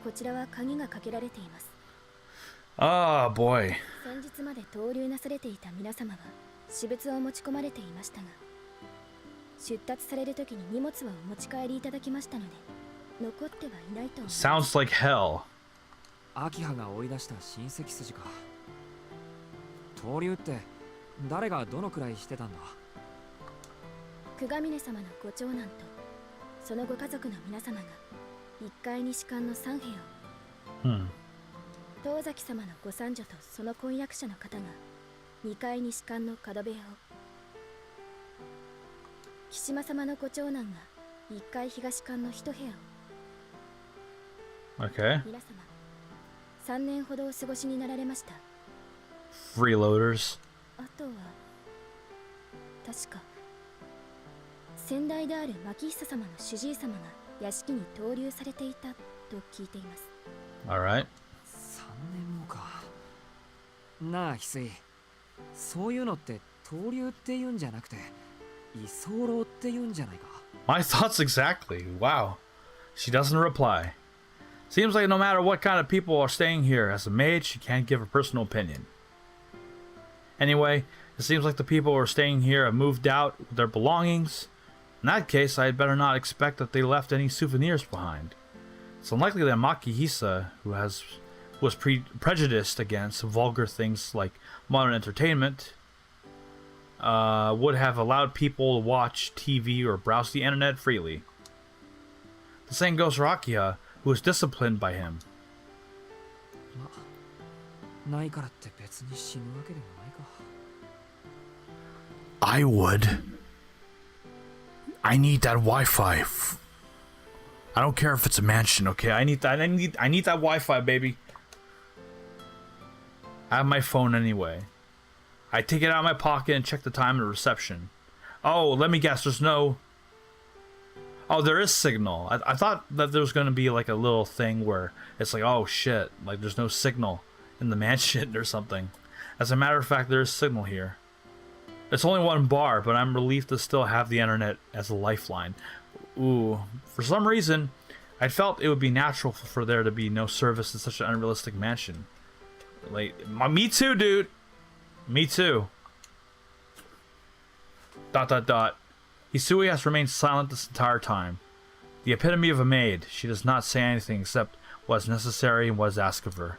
こちらは鍵がかけられています。 Oh boy. 先日まで逗留なされていた皆様は私物を持ち込まれていましたが、出立される時に荷物はお持ち帰りいただきましたので、残ってはいないと思います。 Sounds like hell. アキハが追い出した親戚筋か。逗留って誰がどのくらいしてたんだ？久我峰様のご長男とそのご家族の皆様が1階に士官の3部屋を、東崎様のご三女とその婚約者の方が2階に士官の角部屋を、木島様のご長男が1階東館の1部屋を。 Okay. 皆様3年ほどお過ごしになられました。 Freeloaders. あとは確か先代である牧久様の主治医様が屋敷に逗留されていたと聞いています。 Alright. 3年もか。なあ翡翠、そういうのって逗留って言うんじゃなくて居候って言うんじゃないか？ My thoughts exactly. Wow. She doesn't reply. Seems like no matter what kind of people are staying here, as a maid, she can't give a personal opinion. Anyway, it seems like the people who are staying here have moved out with their belongings. In that case, I had better not expect that they left any souvenirs behind. It's unlikely that Makihisa, who was prejudiced against vulgar things like modern entertainment, would have allowed people to watch TV or browse the internet freely. The same goes for Akiha, who was disciplined by him. ないからって別に死ぬわけでもないか。 I would. I need that Wi-Fi. I don't care if it's a mansion, okay? I need that. I need that Wi-Fi, baby. I have my phone anyway. I take it out of my pocket and check the time at reception. Oh, let me guess. There's no. Oh, there is signal. I thought that there was gonna be like a little thing where it's like, oh shit, like there's no signal in the mansion or something. As a matter of fact, there is signal here. It's only one bar, but I'm relieved to still have the internet as a lifeline. Ooh, for some reason, I felt it would be natural for there to be no service in such an unrealistic mansion. Like, me too, dude. Me too. ... Hisui has remained silent this entire time. The epitome of a maid, she does not say anything except what is necessary and what is asked of her.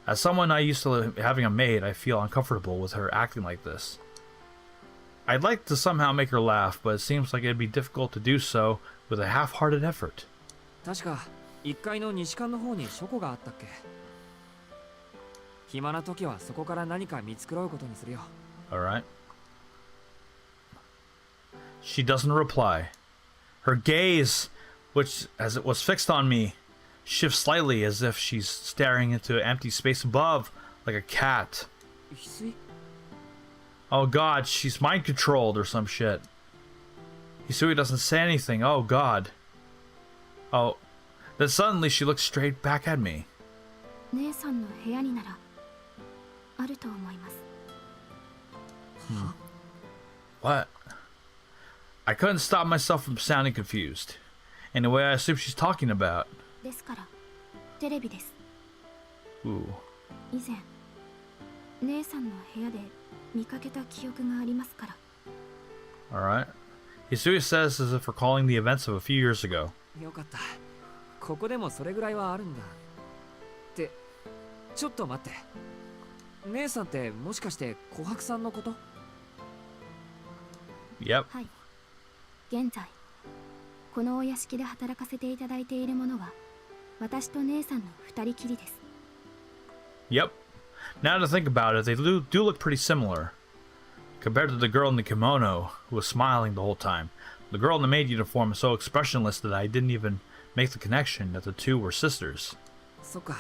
As someone not used to having a maid, I feel uncomfortable with her acting like this. I'd like to somehow make her laugh, but it seems like it'd be difficult to do so with a half-hearted effort. 確か1階の西館の方に書庫があったっけ。暇な時はそこから何か見繕うことにするよ。 Alright. She doesn't reply. Her gaze, which as it was fixed on me, shifts slightly as if she's staring into an empty space above, like a cat. 翡翠 Oh god, she's mind controlled or some shit. Hisui doesn't say anything. Oh god. Oh. Then suddenly she looks straight back at me. 姉さんの部屋にならあると思います。 What? I couldn't stop myself from sounding confused. In a way I assume she's talking about. ですからテレビです。 Ooh. 以前姉さんの部屋で見かけた記憶がありますから。 Alright. Hisui says as if recalling the events of a few years ago. よかった。ここでもそれぐらいはあるんだ。ってちょっと待って。姉さんってもしかして琥珀さんのこと？ Yep. はい。現在このお屋敷で働かせていただいているものは私と姉さんの二人きりです。 Yep. Now to think about it, they do look pretty similar. Compared to the girl in the kimono, who was smiling the whole time, the girl in the maid uniform is so expressionless that I didn't even make the connection that the two were sisters. そっか。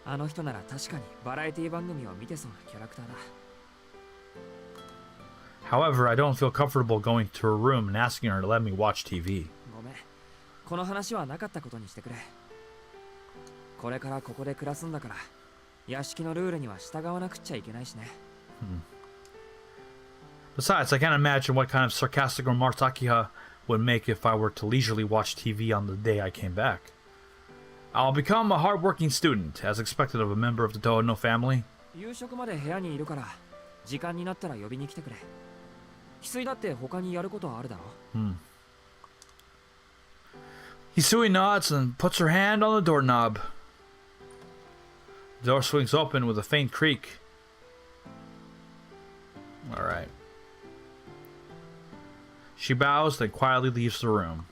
あの人なら確かにバラエティ番組を見てそうなキャラクターだ。 However, I don't feel comfortable going to her room and asking her to let me watch TV. ごめん。この話はなかったことにしてくれ。これからここで暮らすんだから、屋敷のルールには従わなくっちゃいけないしね。Besides, I can't imagine what kind of sarcastic remarks Akiha would make if I were to leisurely watch TV on the day I came back. I'll become a hard-working student, as expected of a member of the Tohono family. 夕食まで部屋にいるから、時間になったら呼びに来てくれ。翡翠だって他にやることはあるだろ。Hisui nods and puts her hand on the doorknob. The door swings open with a faint creak. Alright. She bows, then quietly leaves the room.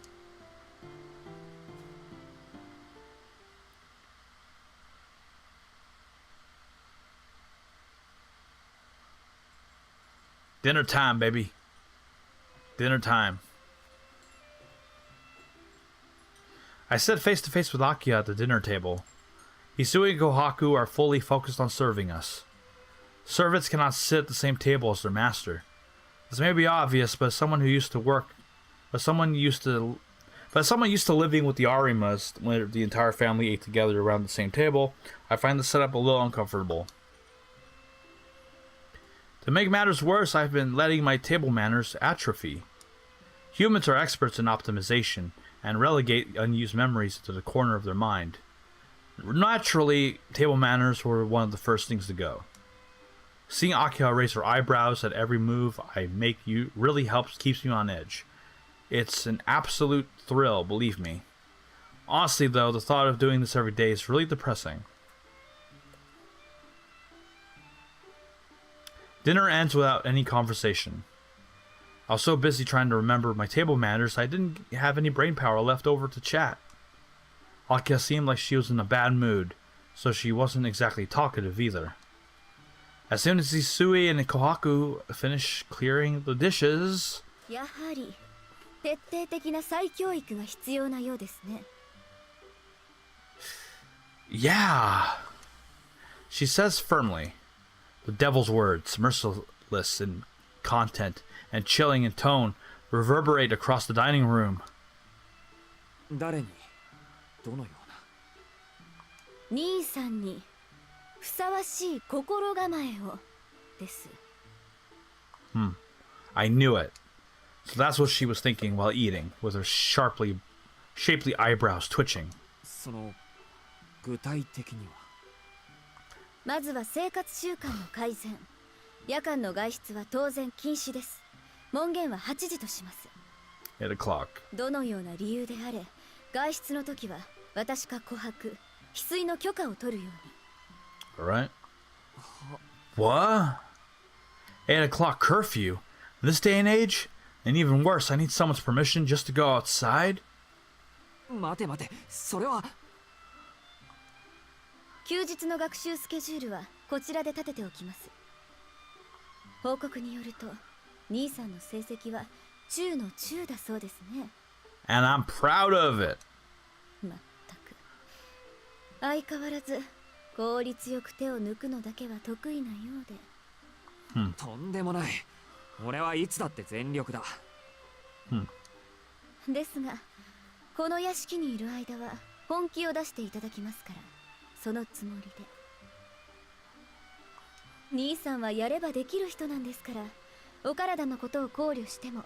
Dinner time, baby. Dinner time. I sit face to face with Akiya at the dinner table. Hisui and Kohaku are fully focused on serving us. Servants cannot sit at the same table as their master. This may be obvious, but as someone used to living with the Arimas, when the entire family ate together around the same table, I find the setup a little uncomfortable. To make matters worse, I've been letting my table manners atrophy. Humans are experts in optimization and relegate unused memories to the corner of their mind. Naturally, table manners were one of the first things to go. Seeing Akiha raise her eyebrows at every move I make really keeps me on edge. It's an absolute thrill, believe me. Honestly though, the thought of doing this every day is really depressing. Dinner ends without any conversation. I was so busy trying to remember my table manners, I didn't have any brain power left over to chat. Akiha seemed like she was in a bad mood, so she wasn't exactly talkative either. As soon as Hisui and Kohaku finish clearing the dishes... やはり徹底的な再教育が必要なようですね。 Yeah, she says firmly. The devil's words, merciless in content and chilling in tone, reverberate across the dining room. 誰にどのような。兄さんにふさわしい心構えをです。I knew it. So that's what she was thinking while eating, with her shapely eyebrows twitching. その具体的には。まずは生活習慣の改善。夜間の外出は当然禁止です。門限は8時とします。 8 o'clock. どのような理由であれ、外出の時は私か琥珀、翡翠の許可を取るように。 Alright. What? 8 o'clock curfew? In this day and age? And even worse, I need someone's permission just to go outside? 待て待て、それは。休日の学習スケジュールはこちらで立てておきます。報告によると、兄さんの成績は中の中だそうですね。 And I'm proud of it. まったく。相変わらず効率よく手を抜くのだけは得意なようで。とんでもない。俺はいつだって全力だ。ですが、この屋敷にいる間は本気を出していただきますから、そのつもりで。兄さんはやればできる人なんですから、お体のことを考慮しても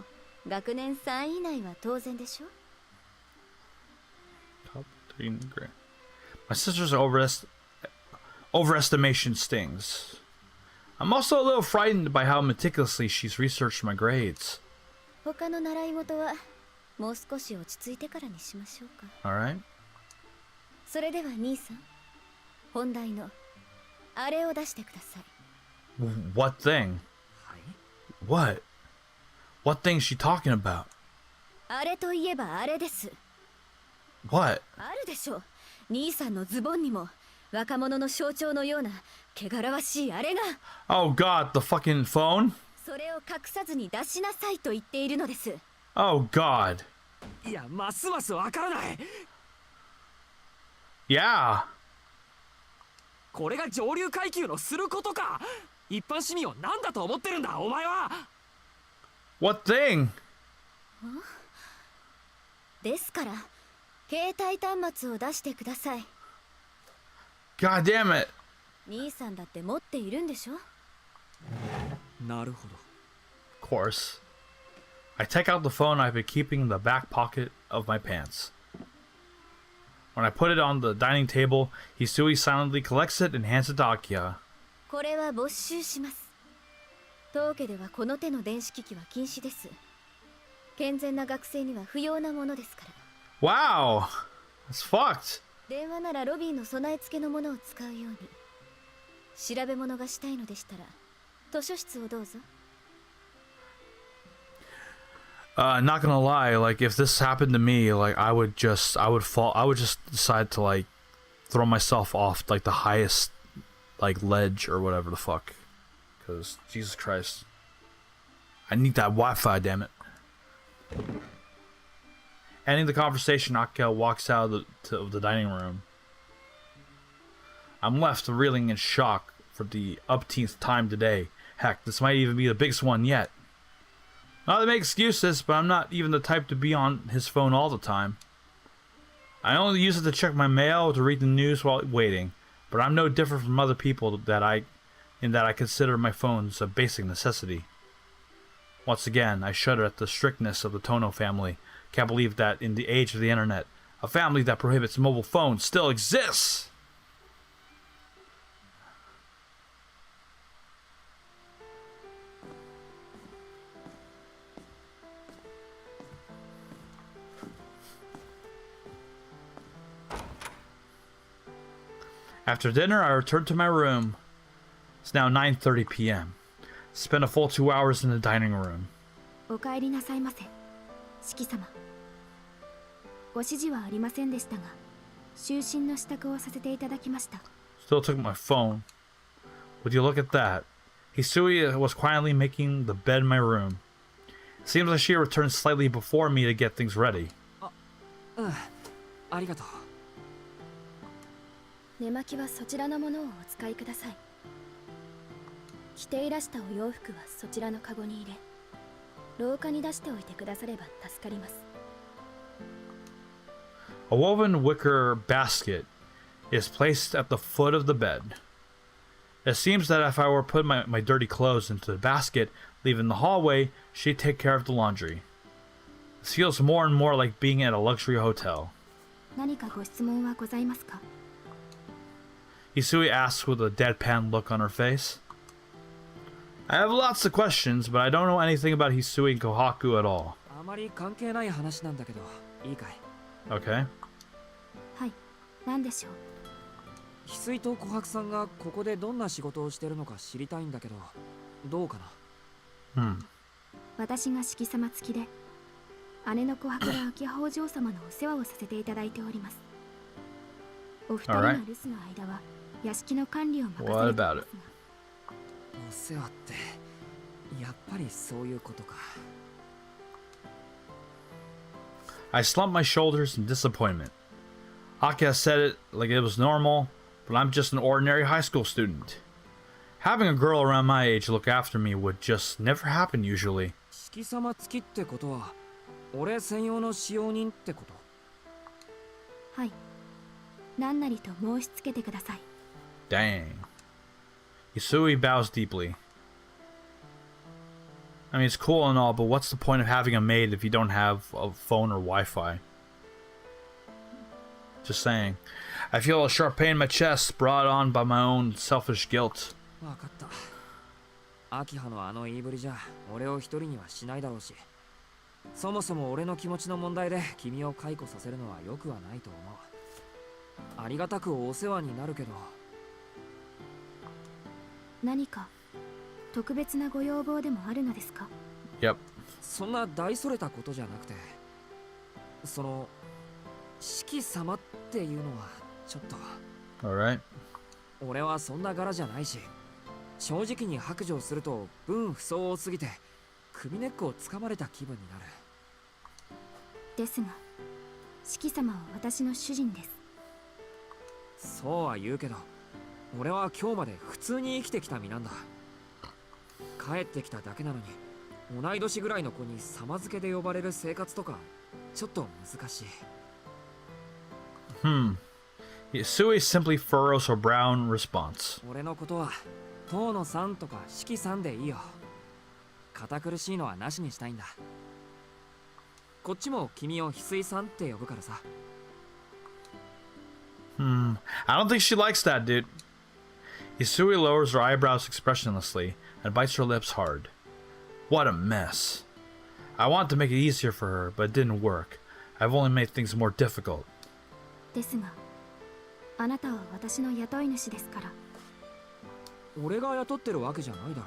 学年3位以内は当然でしょ。 Top 13 grade. My sister's overestimation stings. I'm also a little frightened by how meticulously she's researched my grades. 他の習い事はもう少し落ち着いてからにしましょうか。 Alright. それでは兄さん、本題のあれを出してください。 What thing? What? What thing is she talking about? あれといえばあれです。 What? あるでしょう。兄さんのズボンにも若者の象徴のような汚らわしいあれが。 Oh god, the fucking phone? それを隠さずに出しなさいと言っているのです。 Oh god. いや、ますますわからない。 Yeah. これが上流階級のすることか。一般市民を何だと思ってるんだ、お前は。 What thing? ですから携帯端末を出してください。 God damn it. 兄さんだって持っているんでしょ。なるほど。 Of course. I take out the phone I've been keeping in the back pocket of my pants. When I put it on the dining table, Hisui silently collects it and hands it to Akia. これは没収します。当家ではこの手の電子機器は禁止です。健全な学生には不要なものですから。 Wow! That's fucked. 電話ならロビーの備え付けのものを使うように。調べ物がしたいのでしたら図書室をどうぞ。 Not gonna lie, like if this happened to me, like I would just decide to like throw myself off like the highest like ledge or whatever the fuck. Cause Jesus Christ. I need that Wi-Fi, damn it. Ending the conversation, Akia walks out of the dining room. I'm left reeling in shock for the upteenth time today. Heck, this might even be the biggest one yet. Not to make excuses, but I'm not even the type to be on his phone all the time. I only use it to check my mail or to read the news while waiting, but I'm no different from other people in that I consider my phones a basic necessity. Once again, I shudder at the strictness of the Tono family. Can't believe that in the age of the internet, a family that prohibits mobile phones still exists! After dinner, I returned to my room. It's now 9:30 p.m. Spent a full 2 hours in the dining room. お帰りなさいませ、四季様。ご指示はありませんでしたが、就寝の支度をさせていただきました。 Still took my phone. Would you look at that? Hisui was quietly making the bed in my room. It seems like she returned slightly before me to get things ready. ありがとう。寝巻きはそちらのものをお使いください。着ていらしたお洋服はそちらのカゴに入れ、廊下に出しておいてくだされば助かります。 A woven wicker basket is placed at the foot of the bed. It seems that if I were to put my dirty clothes into the basket, leaving the hallway, she'd take care of the laundry. This feels more and more like being at a luxury hotel. 何かご質問はございますか？ Hisui asks with a deadpan look on her face. I have lots of questions, but I don't know anything about Hisui and Kohaku at all. あまり関係ない話なんだけどいいかい？ Okay. はい、何でしょう。翡翠と琥珀さんがここでどんな仕事をしてるのか知りたいんだけどどうかな？私が四季様付きで姉の琥珀が秋葉お嬢様のお世話をさせていただいております。お二人の留守の間は屋敷の管理を任されていますが。お世話ってやっぱりそういうことか。I slumped my shoulders in disappointment. Akia said it like it was normal, but I'm just an ordinary high school student. Having a girl around my age look after me would just never happen usually. 四季様付きってことは俺専用の使用人ってこと？はい、何なりと申し付けてください。 Dang. Hisui bows deeply. I mean, it's cool and all, but what's the point of having a maid if you don't have a phone or Wi-Fi? Just saying. I feel a sharp pain in my chest brought on by my own selfish guilt. わかった。秋葉のあの言いぶりじゃ俺を一人にはしないだろうし、そもそも俺の気持ちの問題で君を解雇させるのは良くはないと思う。ありがたくお世話になるけど。何か特別なご要望でもあるのですか？ Yep. そんな大それたことじゃなくて、その四季様っていうのはちょっと。 Alright. 俺はそんな柄じゃないし、正直に白状すると分不相応すぎて首根っこをつかまれた気分になる。ですが四季様は私の主人です。そうは言うけど俺は今日まで普通に生きてきた身なんだ。帰ってきただけなのに同い年ぐらいの子に様付けで呼ばれる生活とかちょっと難しい。Hisui simply furrows her brow in response. 俺のことは遠野さんとか四季さんでいいよ。堅苦しいのはなしにしたいんだ。こっちも君を翡翠さんって呼ぶからさ。I don't think she likes that, dude. Hisui lowers her eyebrows expressionlessly and bites her lips hard. What a mess. I wanted to make it easier for her, but it didn't work. I've only made things more difficult. ですがあなたは私の雇い主ですから。俺が雇ってるわけじゃないだろ。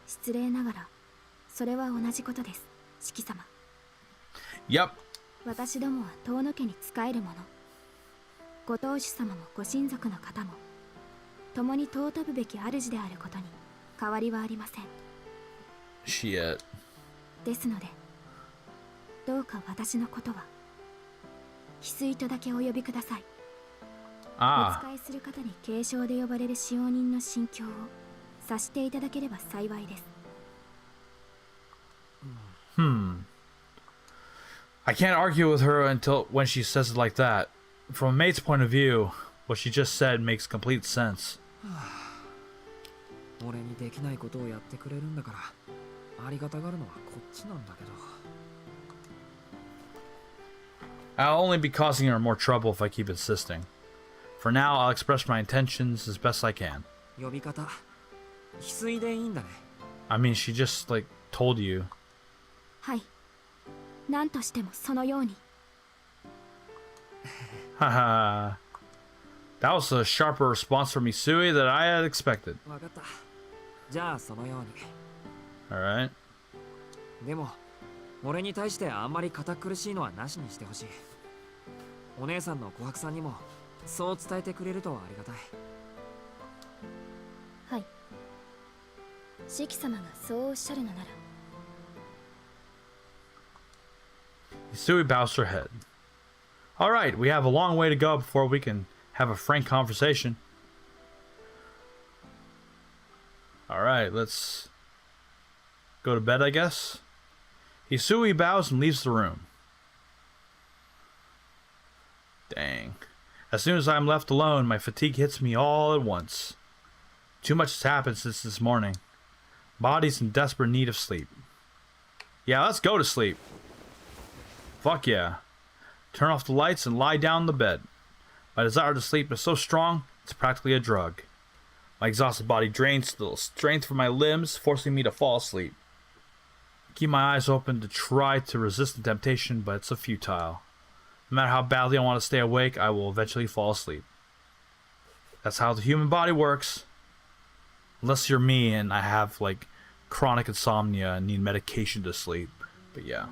失礼ながらそれは同じことです、四季様。 Yep. 私どもは遠野家に仕える者、ご当主様もご親族の方も共に尊ぶべき主であることに変わりはありません。 Shit. ですのでどうか私のことは翡翠とだけお呼びください。お Ah. 使いする方に継承で呼ばれる使用人の心境を察していただければ幸いです。 I can't argue with her until when she says it like that. From a mate's point of view, what she just said makes complete sense. 俺にできないことをやってくれるんだからありがたがるのはこっちなんだけど。 I'll only be causing her more trouble if I keep insisting. For now, I'll express my intentions as best I can. 呼び方翡翠でいいんだね。 I mean, she just, like, told you. はい、何としてもそのように。 Haha. That was a sharper response from Misui than I had expected. わかった。じゃあそのように。 Alright. でも俺に対してあんまり堅苦しいのはなしにしてほしい。お姉さんの琥珀さんにもそう伝えてくれるとありがたい。はい、四季様がそうおっしゃるのなら。 Misui bows her head. Alright, we have a long way to go before we can have a frank conversation. Alright, let's go to bed, I guess. Hisui bows and leaves the room. Dang. As soon as I'm left alone, my fatigue hits me all at once. Too much has happened since this morning. Body's in desperate need of sleep. Yeah, let's go to sleep. Fuck yeah. Turn off the lights and lie down in the bed. My desire to sleep is so strong, it's practically a drug. My exhausted body drains the strength from my limbs, forcing me to fall asleep. I keep my eyes open to try to resist the temptation, but it's futile. No matter how badly I want to stay awake, I will eventually fall asleep. That's how the human body works. Unless you're me and I have like chronic insomnia and need medication to sleep. But yeah.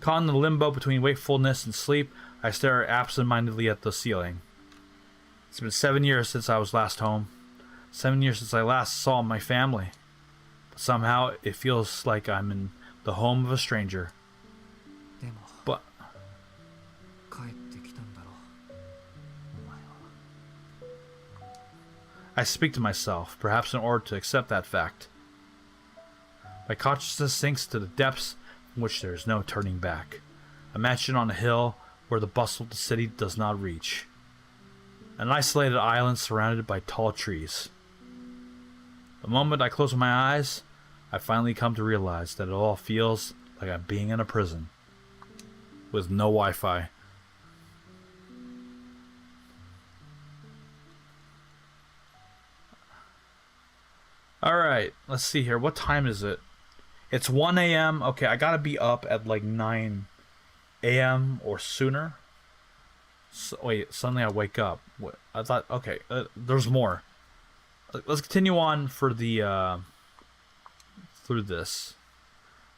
Caught in the limbo between wakefulness and sleep, I stare absent-mindedly at the ceiling. It's been 7 years since I was last home. 7 years since I last saw my family. But somehow it feels like I'm in the home of a stranger. でも But 帰ってきたんだろお前は。 I speak to myself, perhaps in order to accept that fact. My consciousness sinks to the depths from which there is no turning back. A mansion on a hill where the bustle of the city does not reach. An isolated island surrounded by tall trees. The moment I close my eyes, I finally come to realize that it all feels like I'm being in a prison. With no Wi-Fi. Alright, let's see here. What time is it? It's 1 a.m. Okay, I gotta be up at like 9 a.m. or sooner. So, wait, suddenly I wake up. What? I thought, okay, there's more. Let's continue on for the, through this.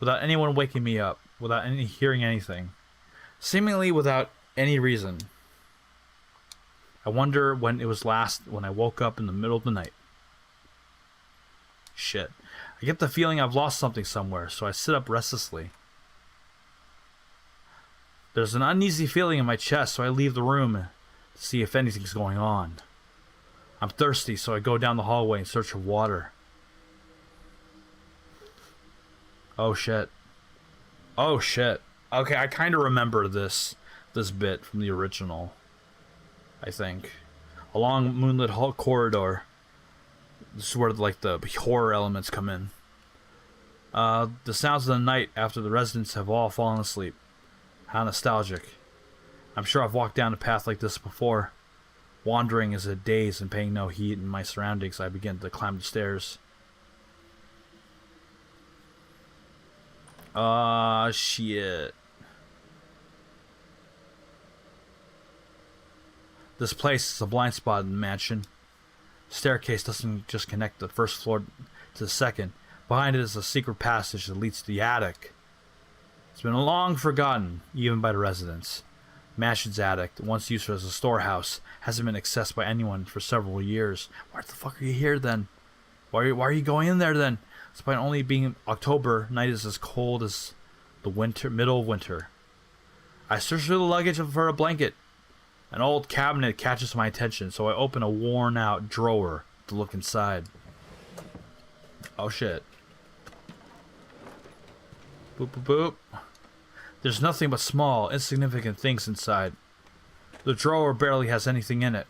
Without anyone waking me up. Without any hearing anything. Seemingly without any reason. I wonder when it was last when I woke up in the middle of the night. Shit. I get the feeling I've lost something somewhere, so I sit up restlessly. There's an uneasy feeling in my chest, so I leave the room to see if anything's going on. I'm thirsty, so I go down the hallway in search of water. Oh shit. Oh shit. Okay, I kind of remember this bit from the original. I think. Along moonlit hall corridor. This is where like the horror elements come in. The sounds of the night after the residents have all fallen asleep. How nostalgic. I'm sure I've walked down a path like this before. Wandering as a daze and paying no heed in my surroundings, I begin to climb the stairs. Shit. This place is a blind spot in the mansion. Staircase doesn't just connect the first floor to the second. Behind it is a secret passage that leads to the attic. It's been long forgotten, even by the residents. Mansion's attic, once used as a storehouse, hasn't been accessed by anyone for several years. Why the fuck are you here then? Why are you going in there then? Despite only being October, night is as cold as the middle of winter. I search through the luggage for a blanket. An old cabinet catches my attention, so I open a worn-out drawer to look inside. Oh shit. Boop boop boop. There's nothing but small, insignificant things inside. The drawer barely has anything in it.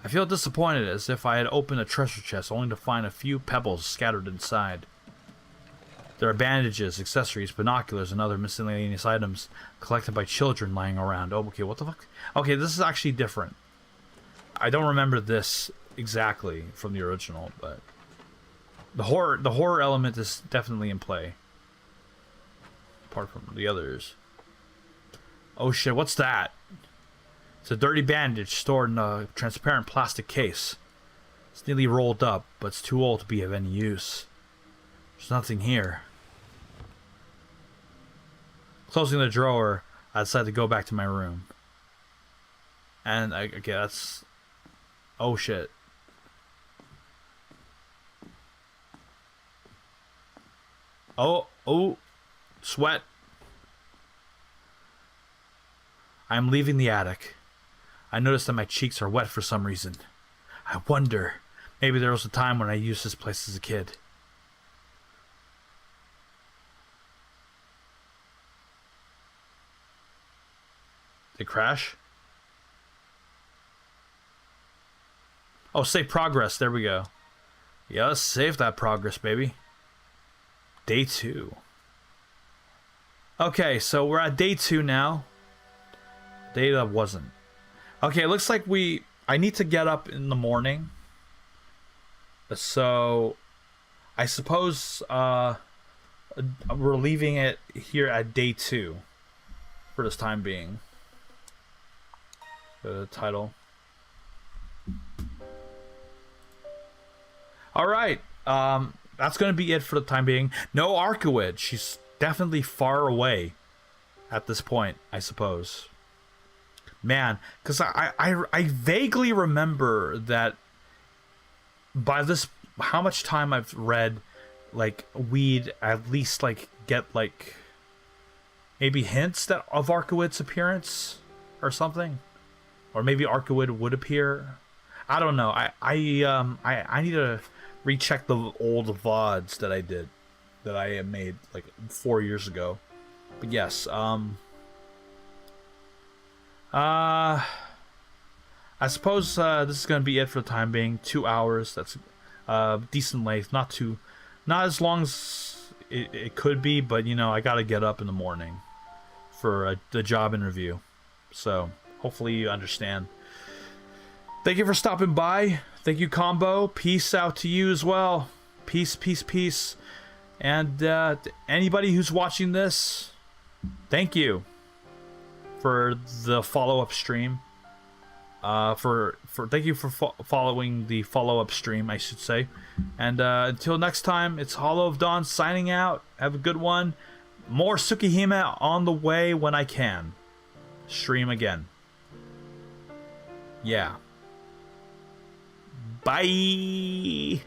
I feel disappointed, as if I had opened a treasure chest only to find a few pebbles scattered inside. There are bandages, accessories, binoculars, and other miscellaneous items collected by children lying around. Oh, okay, what the fuck? Okay, this is actually different. I don't remember this exactly from the original, but the horror element is definitely in play. Apart from the others. Oh shit, what's that? It's a dirty bandage stored in a transparent plastic case. It's nearly rolled up, but it's too old to be of any use. There's nothing here. Closing the drawer, I decided to go back to my room. And, okay, that's... Oh shit. Oh, sweat. I'm leaving the attic. I notice that my cheeks are wet for some reason. I wonder, maybe there was a time when I used this place as a kid. Did it crash? Oh, save progress. There we go. Yeah, let's save that progress, baby. Day 2. Okay, so we're at day 2 now. Day that wasn't. Okay, it looks like we I need to get up in the morning. So I suppose we're leaving it here at day 2 for this time being. The title. All right. That's going to be it for the time being. No Arkawid. She's definitely far away at this point, I suppose. Man, because I vaguely remember that by this, how much time I've read, like, we'd at least, like, get, like, maybe hints that of Arkawid's appearance or something. Or maybe Arkawid would appear. I don't know. I need to recheck the old VODs that I did, that I made like 4 years ago. But yes, I suppose this is gonna be it for the time being. 2 hours. That's decent length. Not as long as it could be, but you know, I gotta get up in the morning for the job interview. So hopefully you understand. Thank you for stopping by. Thank you, Combo. Peace out to you as well. Peace, peace, peace. And anybody who's watching this, thank you for the follow-up stream. Thank you for following the follow-up stream, I should say. And until next time, it's Hollow of Dawn signing out. Have a good one. More Tsukihime on the way when I can. Stream again. Yeah. Bye.